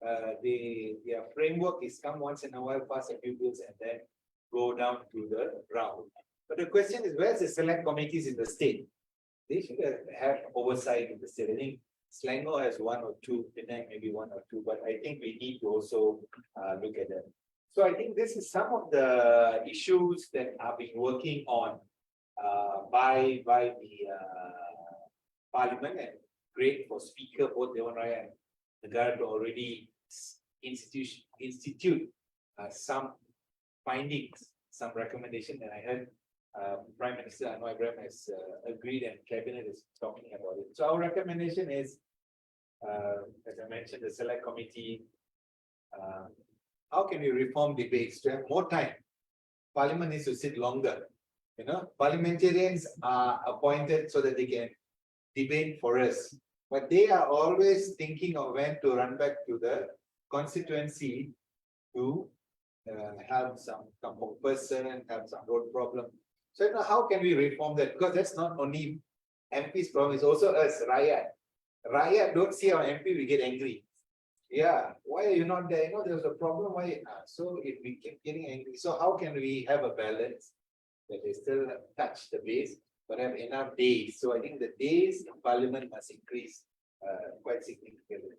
their framework is come once in a while, pass a few bills, and then go down to the ground. But the question is, where's the select committees in the state? They should have oversight in the state. I think Selangor has one or two, Penang maybe one or two, but I think we need to also look at that. So I think this is some of the issues that are being working on by the parliament, and great for speaker both Dewan Raya and Negara to already institute some findings, some recommendation, and I heard Prime Minister Anwar Ibrahim has agreed and Cabinet is talking about it. So our recommendation is, as I mentioned, the select committee, how can we reform debates to have more time? Parliament needs to sit longer. Parliamentarians are appointed so that they can debate for us. But they are always thinking of when to run back to the constituency to have some person, have some road problem. So how can we reform that? Because that's not only MP's problem, it's also us, Rakyat. Rakyat don't see our MP, we get angry. Yeah, why are you not there? There's a problem. Why? So if we keep getting angry, so how can we have a balance that they still touch the base, but have enough days? So I think the days in Parliament must increase quite significantly.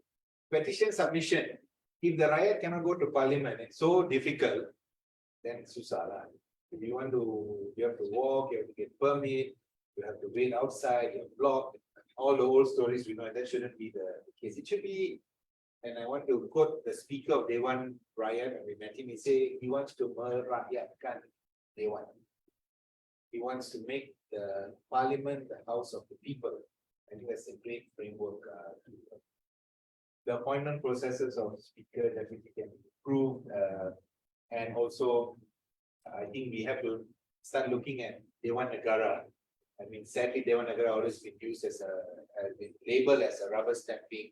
Petition submission. If the Rakyat cannot go to Parliament, it's so difficult, then susah lah. If you have to walk, you have to get permit, you have to wait outside, you're blocked. All the old stories we know, and that shouldn't be the case. It should be, and I want to quote the Speaker of Dewan, Brian, when we met him, he said he wants to merakyatkan Dewan. He wants to make the Parliament the house of the people. I think that's a great framework. The appointment processes of Speaker Deputy can improve, and also I think we have to start looking at Dewan Negara. I mean, sadly, Dewan Negara always been used as has been labeled as a rubber stamping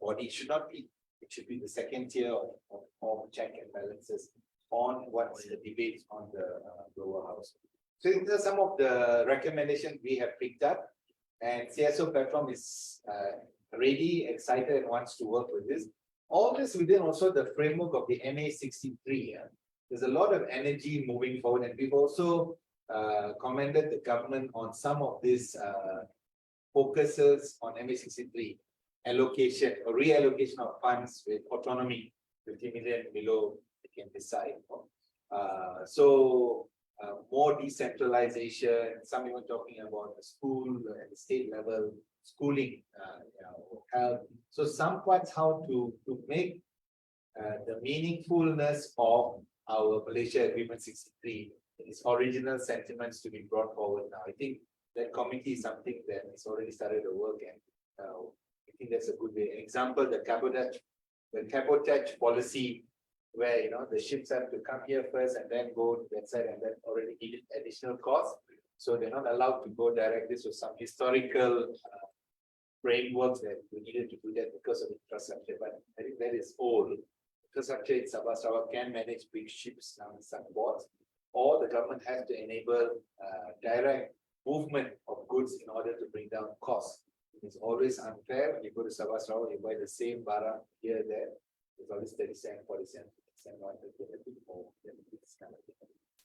body. It should not be. It should be the second tier of check and balances on what's the debates on the lower house. So these are some of the recommendations we have picked up, and CSO Platform is ready, excited, and wants to work with this. All this within also the framework of the MA63. There's a lot of energy moving forward, and we've also commended the government on some of these focuses on MA63 allocation or reallocation of funds with autonomy, 50 million below they can decide. More decentralization, some even talking about the school at the state level, schooling, health. So some parts how to make the meaningfulness of our Malaysia Agreement 63, its original sentiments to be brought forward now. I think that committee is something that has already started to work, and I think that's a good way. Example, the cabotage policy, where the ships have to come here first and then go to that side, and that already needed additional cost. So they're not allowed to go direct. This was some historical frameworks that we needed to do that because of infrastructure. But I think that is old. Infrastructure in Sabah Sarawak can manage big ships now in some ports, or the government has to enable direct movement of goods in order to bring down costs. It's always unfair. When you go to Sabah Sarawak, you buy the same barang here, there. It's always 30 cents, 40 cents, 50 cents, more.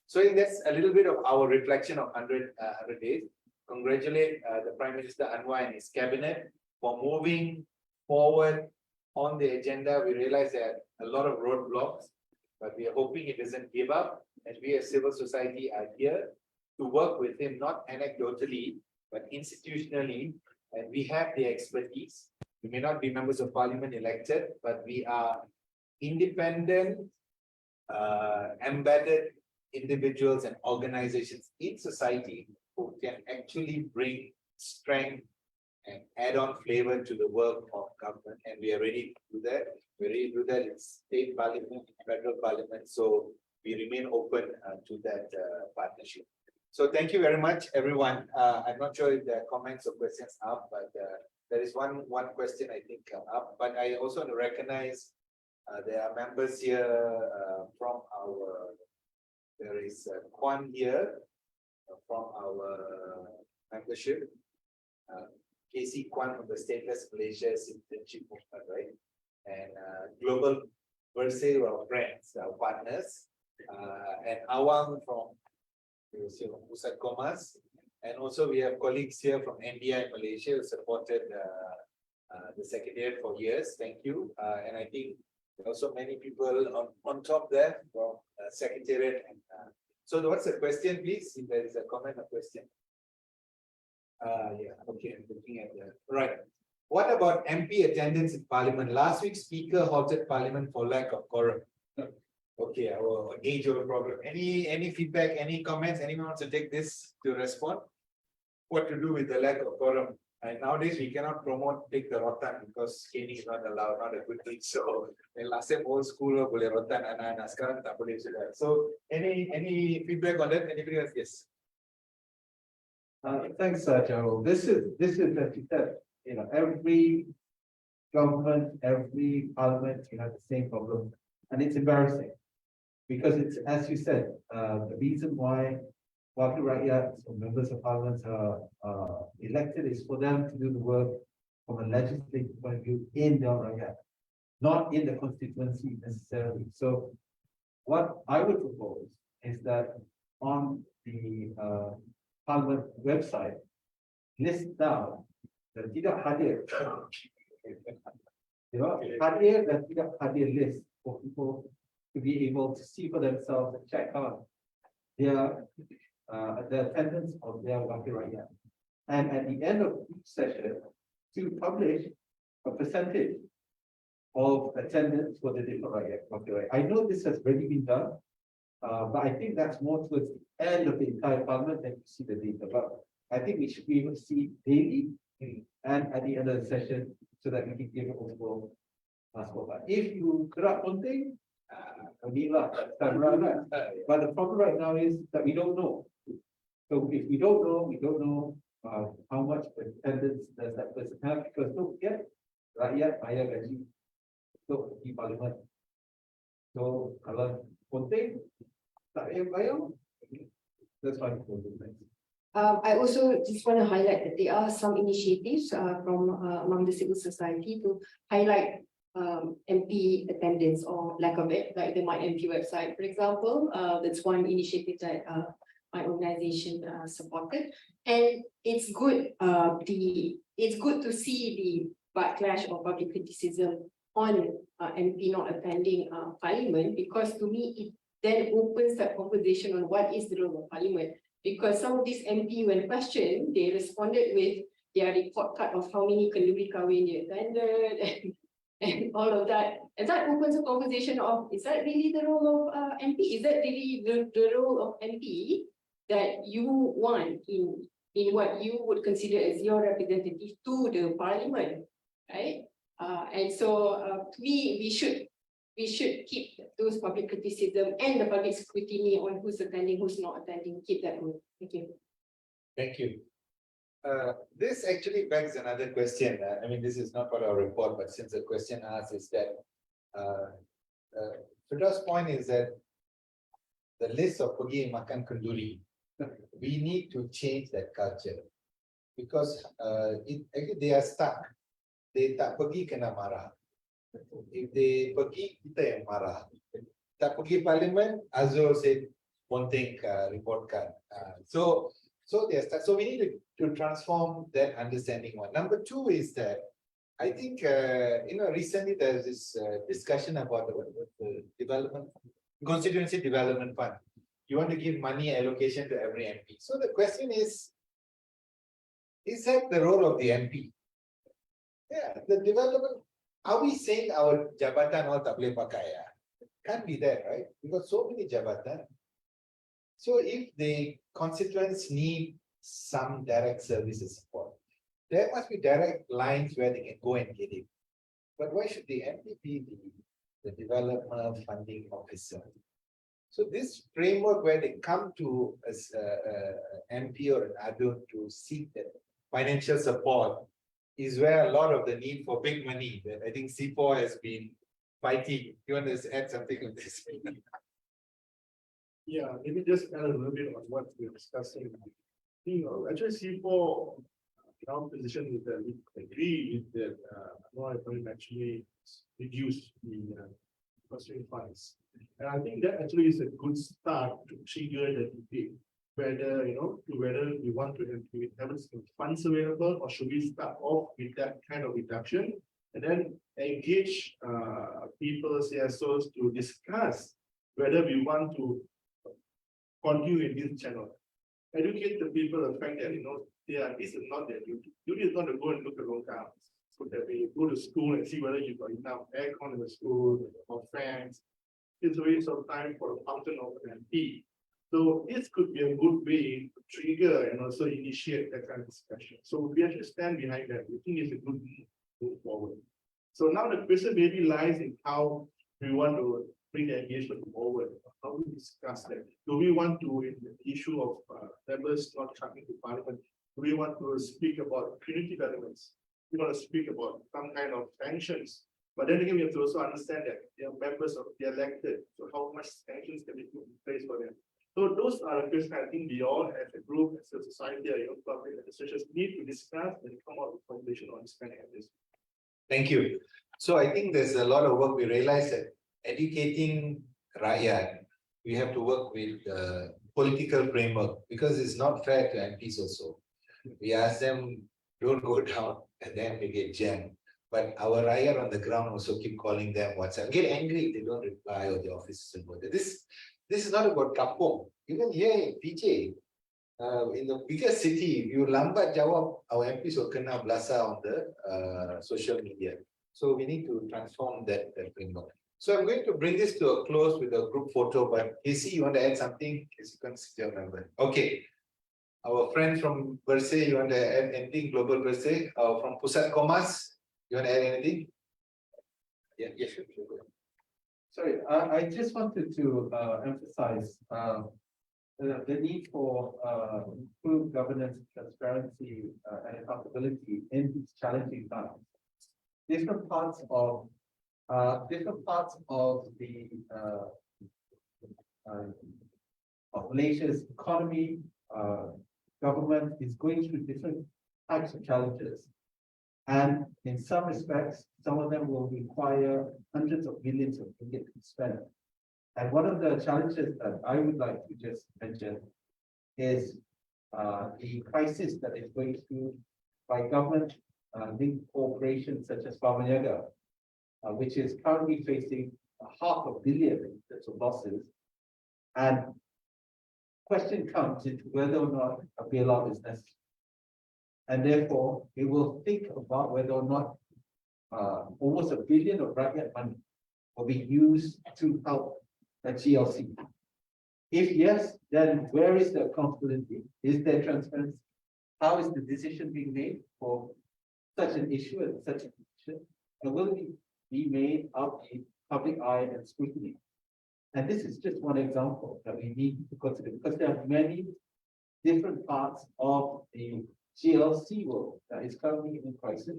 So that's a little bit of our reflection of 100 days. Congratulate the Prime Minister Anwar and his cabinet for moving forward on the agenda. We realize that a lot of roadblocks, but we are hoping it doesn't give up. And we as civil society are here to work with him, not anecdotally, but institutionally. And we have the expertise. We may not be members of parliament elected, but we are independent, embedded individuals and organizations in society who can actually bring strength and add on flavor to the work of government. And we are ready to do that. We're ready to do that in state parliament, federal parliament. So we remain open to that partnership. So thank you very much, everyone. I'm not sure if there are comments or questions up, but there is one question I think up. But I also want to recognize there are members here from our. There is Kwan here from our membership. KC Kwan from the Stateless Malaysia Citizenship Movement, right? And Global Versailles, our friends, our partners, and Awang from Pusat Komas, and also we have colleagues here from India and Malaysia who supported the Secretariat for years. Thank you. And I think also many people on top there from Secretariat. And, so what's the question, please? If there is a comment or question. Yeah, okay, I'm looking at that. Right. What about MP attendance in Parliament? Last week, Speaker halted Parliament for lack of quorum. Okay, I will engage over problem. Any feedback, any comments? Anyone wants to take this to respond? What to do with the lack of quorum? And nowadays we cannot take the rotan because caning is not allowed, not a good thing. So last time old school boleh rotan anak-anak, sekarang tak boleh sudah. So any feedback on that? Anybody else? Yes. Thanks, Gerald. This is, as you said, every government, every parliament, have the same problem. And it's embarrassing. Because it's, as you said, the reason why Wakil Rakyat or members of parliament are elected is for them to do the work from a legislative point of view in their rakyat, not in the constituency necessarily. So what I would propose is that on the parliament website, list down the tidak hadir, hadir dan tidak hadir list for people to be able to see for themselves and check out their the attendance of their Wakil Rakyat. And at the end of each session, to publish a percentage of attendance for the different Wakil Rakyat. I know this has already been done, but I think that's more towards the end of the entire parliament than you see the data. But I think we should be able to see daily and at the end of the session so that we can give it overall passport. But if you corrupt one thing, but the problem right now is that we don't know. So if we don't know how much attendance does that person have, because don't forget, rakyat bayar gaji untuk di parlimen. So kalau penting tak payah bayar, that's why we do that. I also just want to highlight that there are some initiatives from among the civil society to highlight MP attendance or lack of it, like the My MP website, for example. That's one initiative that my organization supported, and it's good. It's good to see the backlash or public criticism on MP not attending Parliament, because to me it then opens that conversation on what is the role of Parliament. Because some of these MP, when questioned, they responded with their report card of how many kenduri kahwin they attended and all of that. And that opens a conversation of, is that really the role of MP? Is that really the role of MP that you want in what you would consider as your representative to the parliament, right? And so to me, we should keep those public criticism and the public scrutiny on who's attending, who's not attending, keep that going. Thank you. Thank you. This actually begs another question. I mean, this is not part of our report, but since the question asked is that Firdau's point is that the list of pergi makan kenduri, we need to change that culture, because actually they are stuck. They tak pergi kena marah. If they pergi, kita yang marah. Tak pergi parlimen, Azul said one thing, report card. So they are stuck. So we need to transform that understanding. One. Number two is that I think recently there's this discussion about the development constituency development fund. You want to give money allocation to every MP. So the question is that the role of the MP? Yeah, the development. Are we saying our jabatan all tak boleh pakai? Can't be that, right? Because so many jabatan. So if the constituents need some direct services support, there must be direct lines where they can go and get it. But why should the MP be the development funding officer? So this framework where they come to as MP or an ADUN to seek that financial support is where a lot of the need for big money that I think C4 has been fighting. You want to add something on this? Yeah, maybe just add a little bit on what we're discussing. Actually C4, our position is that we agree with that actually reduce the constraint funds. And I think that actually is a good start to trigger the debate. Whether whether we want to have funds available, or should we start off with that kind of reduction and then engage people, CSOs, to discuss whether we want to continue in this channel. Educate the people the fact that this is not their duty. Duty is not to go and look at locales. So that they go to school and see whether you've got enough aircon in the school or fans. It's a waste of time for a function of an MP. So this could be a good way to trigger and also initiate that kind of discussion. So we actually stand behind that. We think it's a good move forward. So now the question maybe lies in how we want to bring the engagement forward? How do we discuss that? Do we want to, in the issue of members not coming to parliament, do we want to speak about community developments? We want to speak about some kind of sanctions. But then again, we have to also understand that they are members of the elected. So how much sanctions can be put in place for them? So those are the questions I think we all as a group, as a society, or young public administrators need to discuss and come up with a foundation on understanding of this. Thank you. So I think there's a lot of work. We realize that educating rakyat, we have to work with the political framework because it's not fair to MPs also. We ask them, don't go down, and then they get jammed. But our rakyat on the ground also keep calling them WhatsApp, get angry if they don't reply or the office isn't working. This is not about kampung. Even here in PJ, in the biggest city, you lambat jawab, our MPs will kena blasa on the social media. So we need to transform that framework. So I'm going to bring this to a close with a group photo, but Casey, you want to add something? Casey, you can still remember. Okay. Our friend from Bersih, you want to add anything? Global Bersih, from Pusat Komas, you want to add anything? Yeah, sure. Sorry, I just wanted to emphasize the need for improved governance, transparency, and accountability in these challenging times. Different parts of the of Malaysia's economy, government is going through different types of challenges. And in some respects, some of them will require hundreds of millions of ringgit to spend. And one of the challenges that I would like to just mention is the crisis that is going through by government linked corporations such as Pamaniaga, which is currently facing $500 million in terms of losses. And question comes into whether or not a bailout is necessary. And therefore, we will think about whether or not almost $1 billion of rakyat money will be used to help the GLC. If yes, then where is the accountability? Is there transparency? How is the decision being made for such an issue and such a decision? And will it be made up in public eye and scrutiny? And this is just one example that we need to consider because there are many different parts of the GLC world that is currently in crisis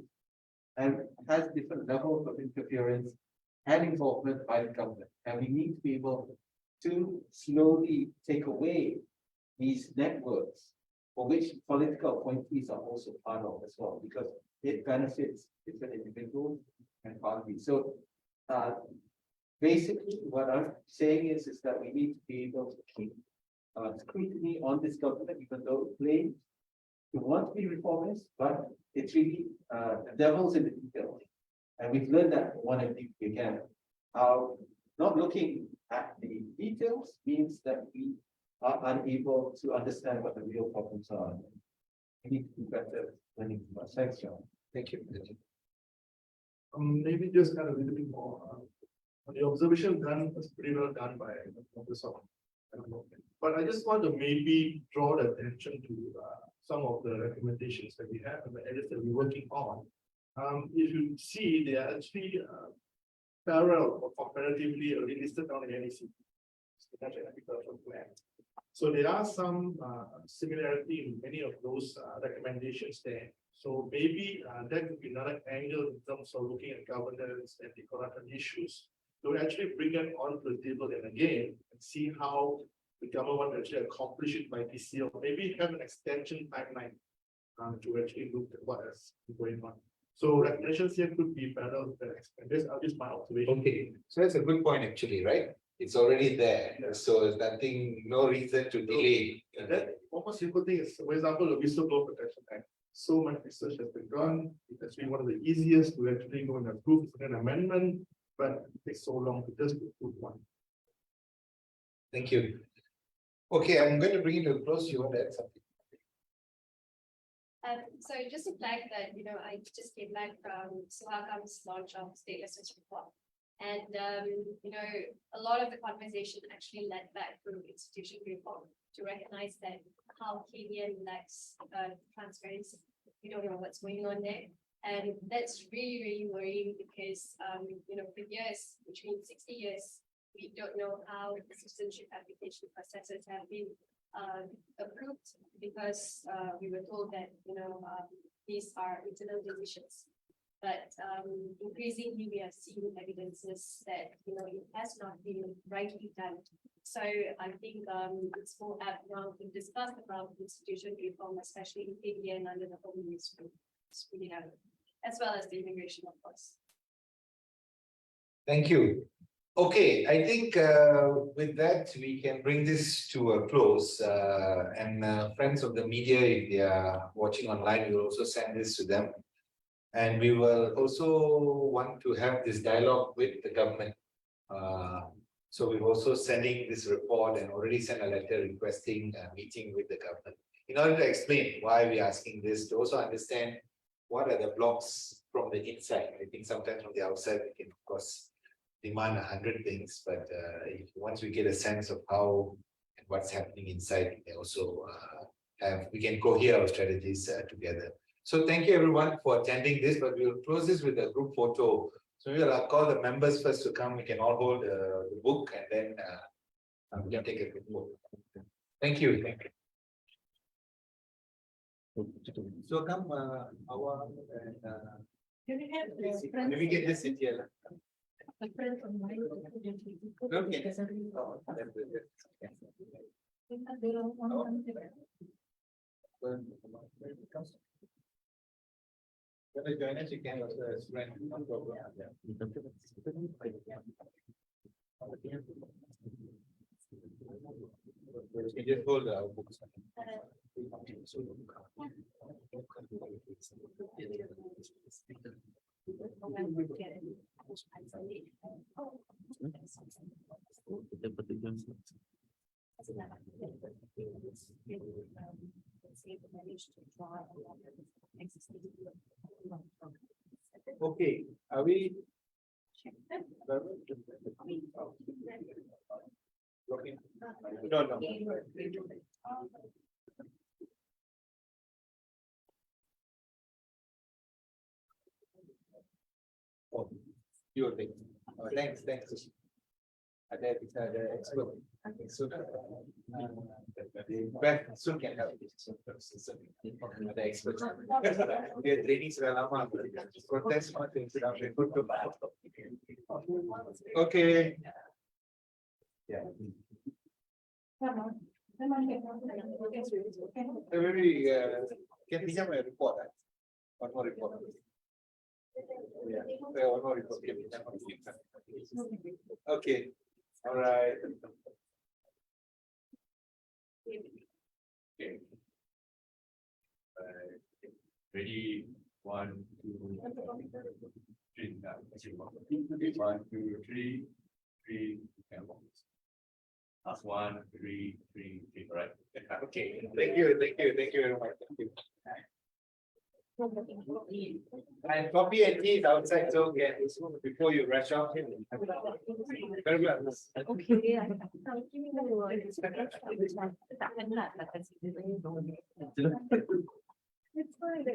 and has different levels of interference and involvement by the government. And we need to be able to slowly take away these networks for which political appointees are also part of as well, because it benefits different individuals and parties. So basically what I'm saying is that we need to be able to keep scrutiny on this government, even though it claims to want to be reformist, but it's really the devil's in the details. And we've learned that one and again. Not looking at the details means that we are unable to understand what the real problems are. We need to do better learning from our. Thanks, John. Thank you. Maybe just kind of a little bit more. The observation done was pretty well done by Professor. I don't know. But I just want to maybe draw the attention to some of the recommendations that we have and the areas that we're working on. If you see, they are actually parallel or comparatively already listed down in NEC. So there are some similarity in many of those recommendations there. So maybe that could be another angle in terms of looking at governance and the corruption issues to actually bring them onto the table and again and see how the government will actually accomplish it by this year. Maybe have an extension timeline to actually look at what is going on. So recommendations here could be parallel to that. This is my observation. Okay, so that's a good point actually, right? It's already there, Yeah. so there's nothing, no reason to delay. And then one more simple thing is, for example, the whistleblower protection act. So much research has been done. It's actually one of the easiest to actually go and approve an amendment, but it takes so long to just approve one. Thank you. Okay, I'm going to bring it to a close. You want to add something? So just to flag that, I just came back from Suhakam's launch of State Research Report. And, a lot of the conversation actually led back to institution reform to recognize that how KDN lacks transparency. We don't know what's going on there. And that's really, really worrying because, for years, between 60 years, We don't know how the citizenship application processes have been approved because we were told that, these are internal decisions. But increasingly we have seen evidences that, it has not been rightly done. So I think it's more apt now to discuss about institution reform, especially in KDN under the Home Ministry, as well as the immigration, of course. Thank you. Okay, I think with that, we can bring this to a close. And friends of the media, if they are watching online, we will also send this to them. And we will also want to have this dialogue with the government. So we're also sending this report and already sent a letter requesting a meeting with the government in order to explain why we're asking this, to also understand what are the blocks from the inside. I think sometimes from the outside, we can, of course, demand 100 things, but once we get a sense of how and what's happening inside, we can also we can cohere our strategies together. So thank you everyone for attending this, but we'll close this with a group photo. So we'll call the members first to come. We can all hold the book and then we can take a group photo. Thank you. Thank you. So come our and maybe get this in here. A friend of mine. Okay. When they join us, you can also friend. No problem. You can just hold our books. Okay, are we? No, no. Oh, your thing. Oh, thanks. Ada expert. So, back soon can help. Ada expert. Dia training sudah lama. Protes macam sudah berikut. Okay. Yeah. Maybe can pinjam a report. One more report. Yeah, one more report. Okay. All right. Okay. Ready? 1, 2, 3. 1, 2, 3. 3. Last 1, 3, 3, 3. Right. Okay. Thank you very much. Thank you. And coffee and tea is outside, so get before you rush off. Very well. Okay. It's fine.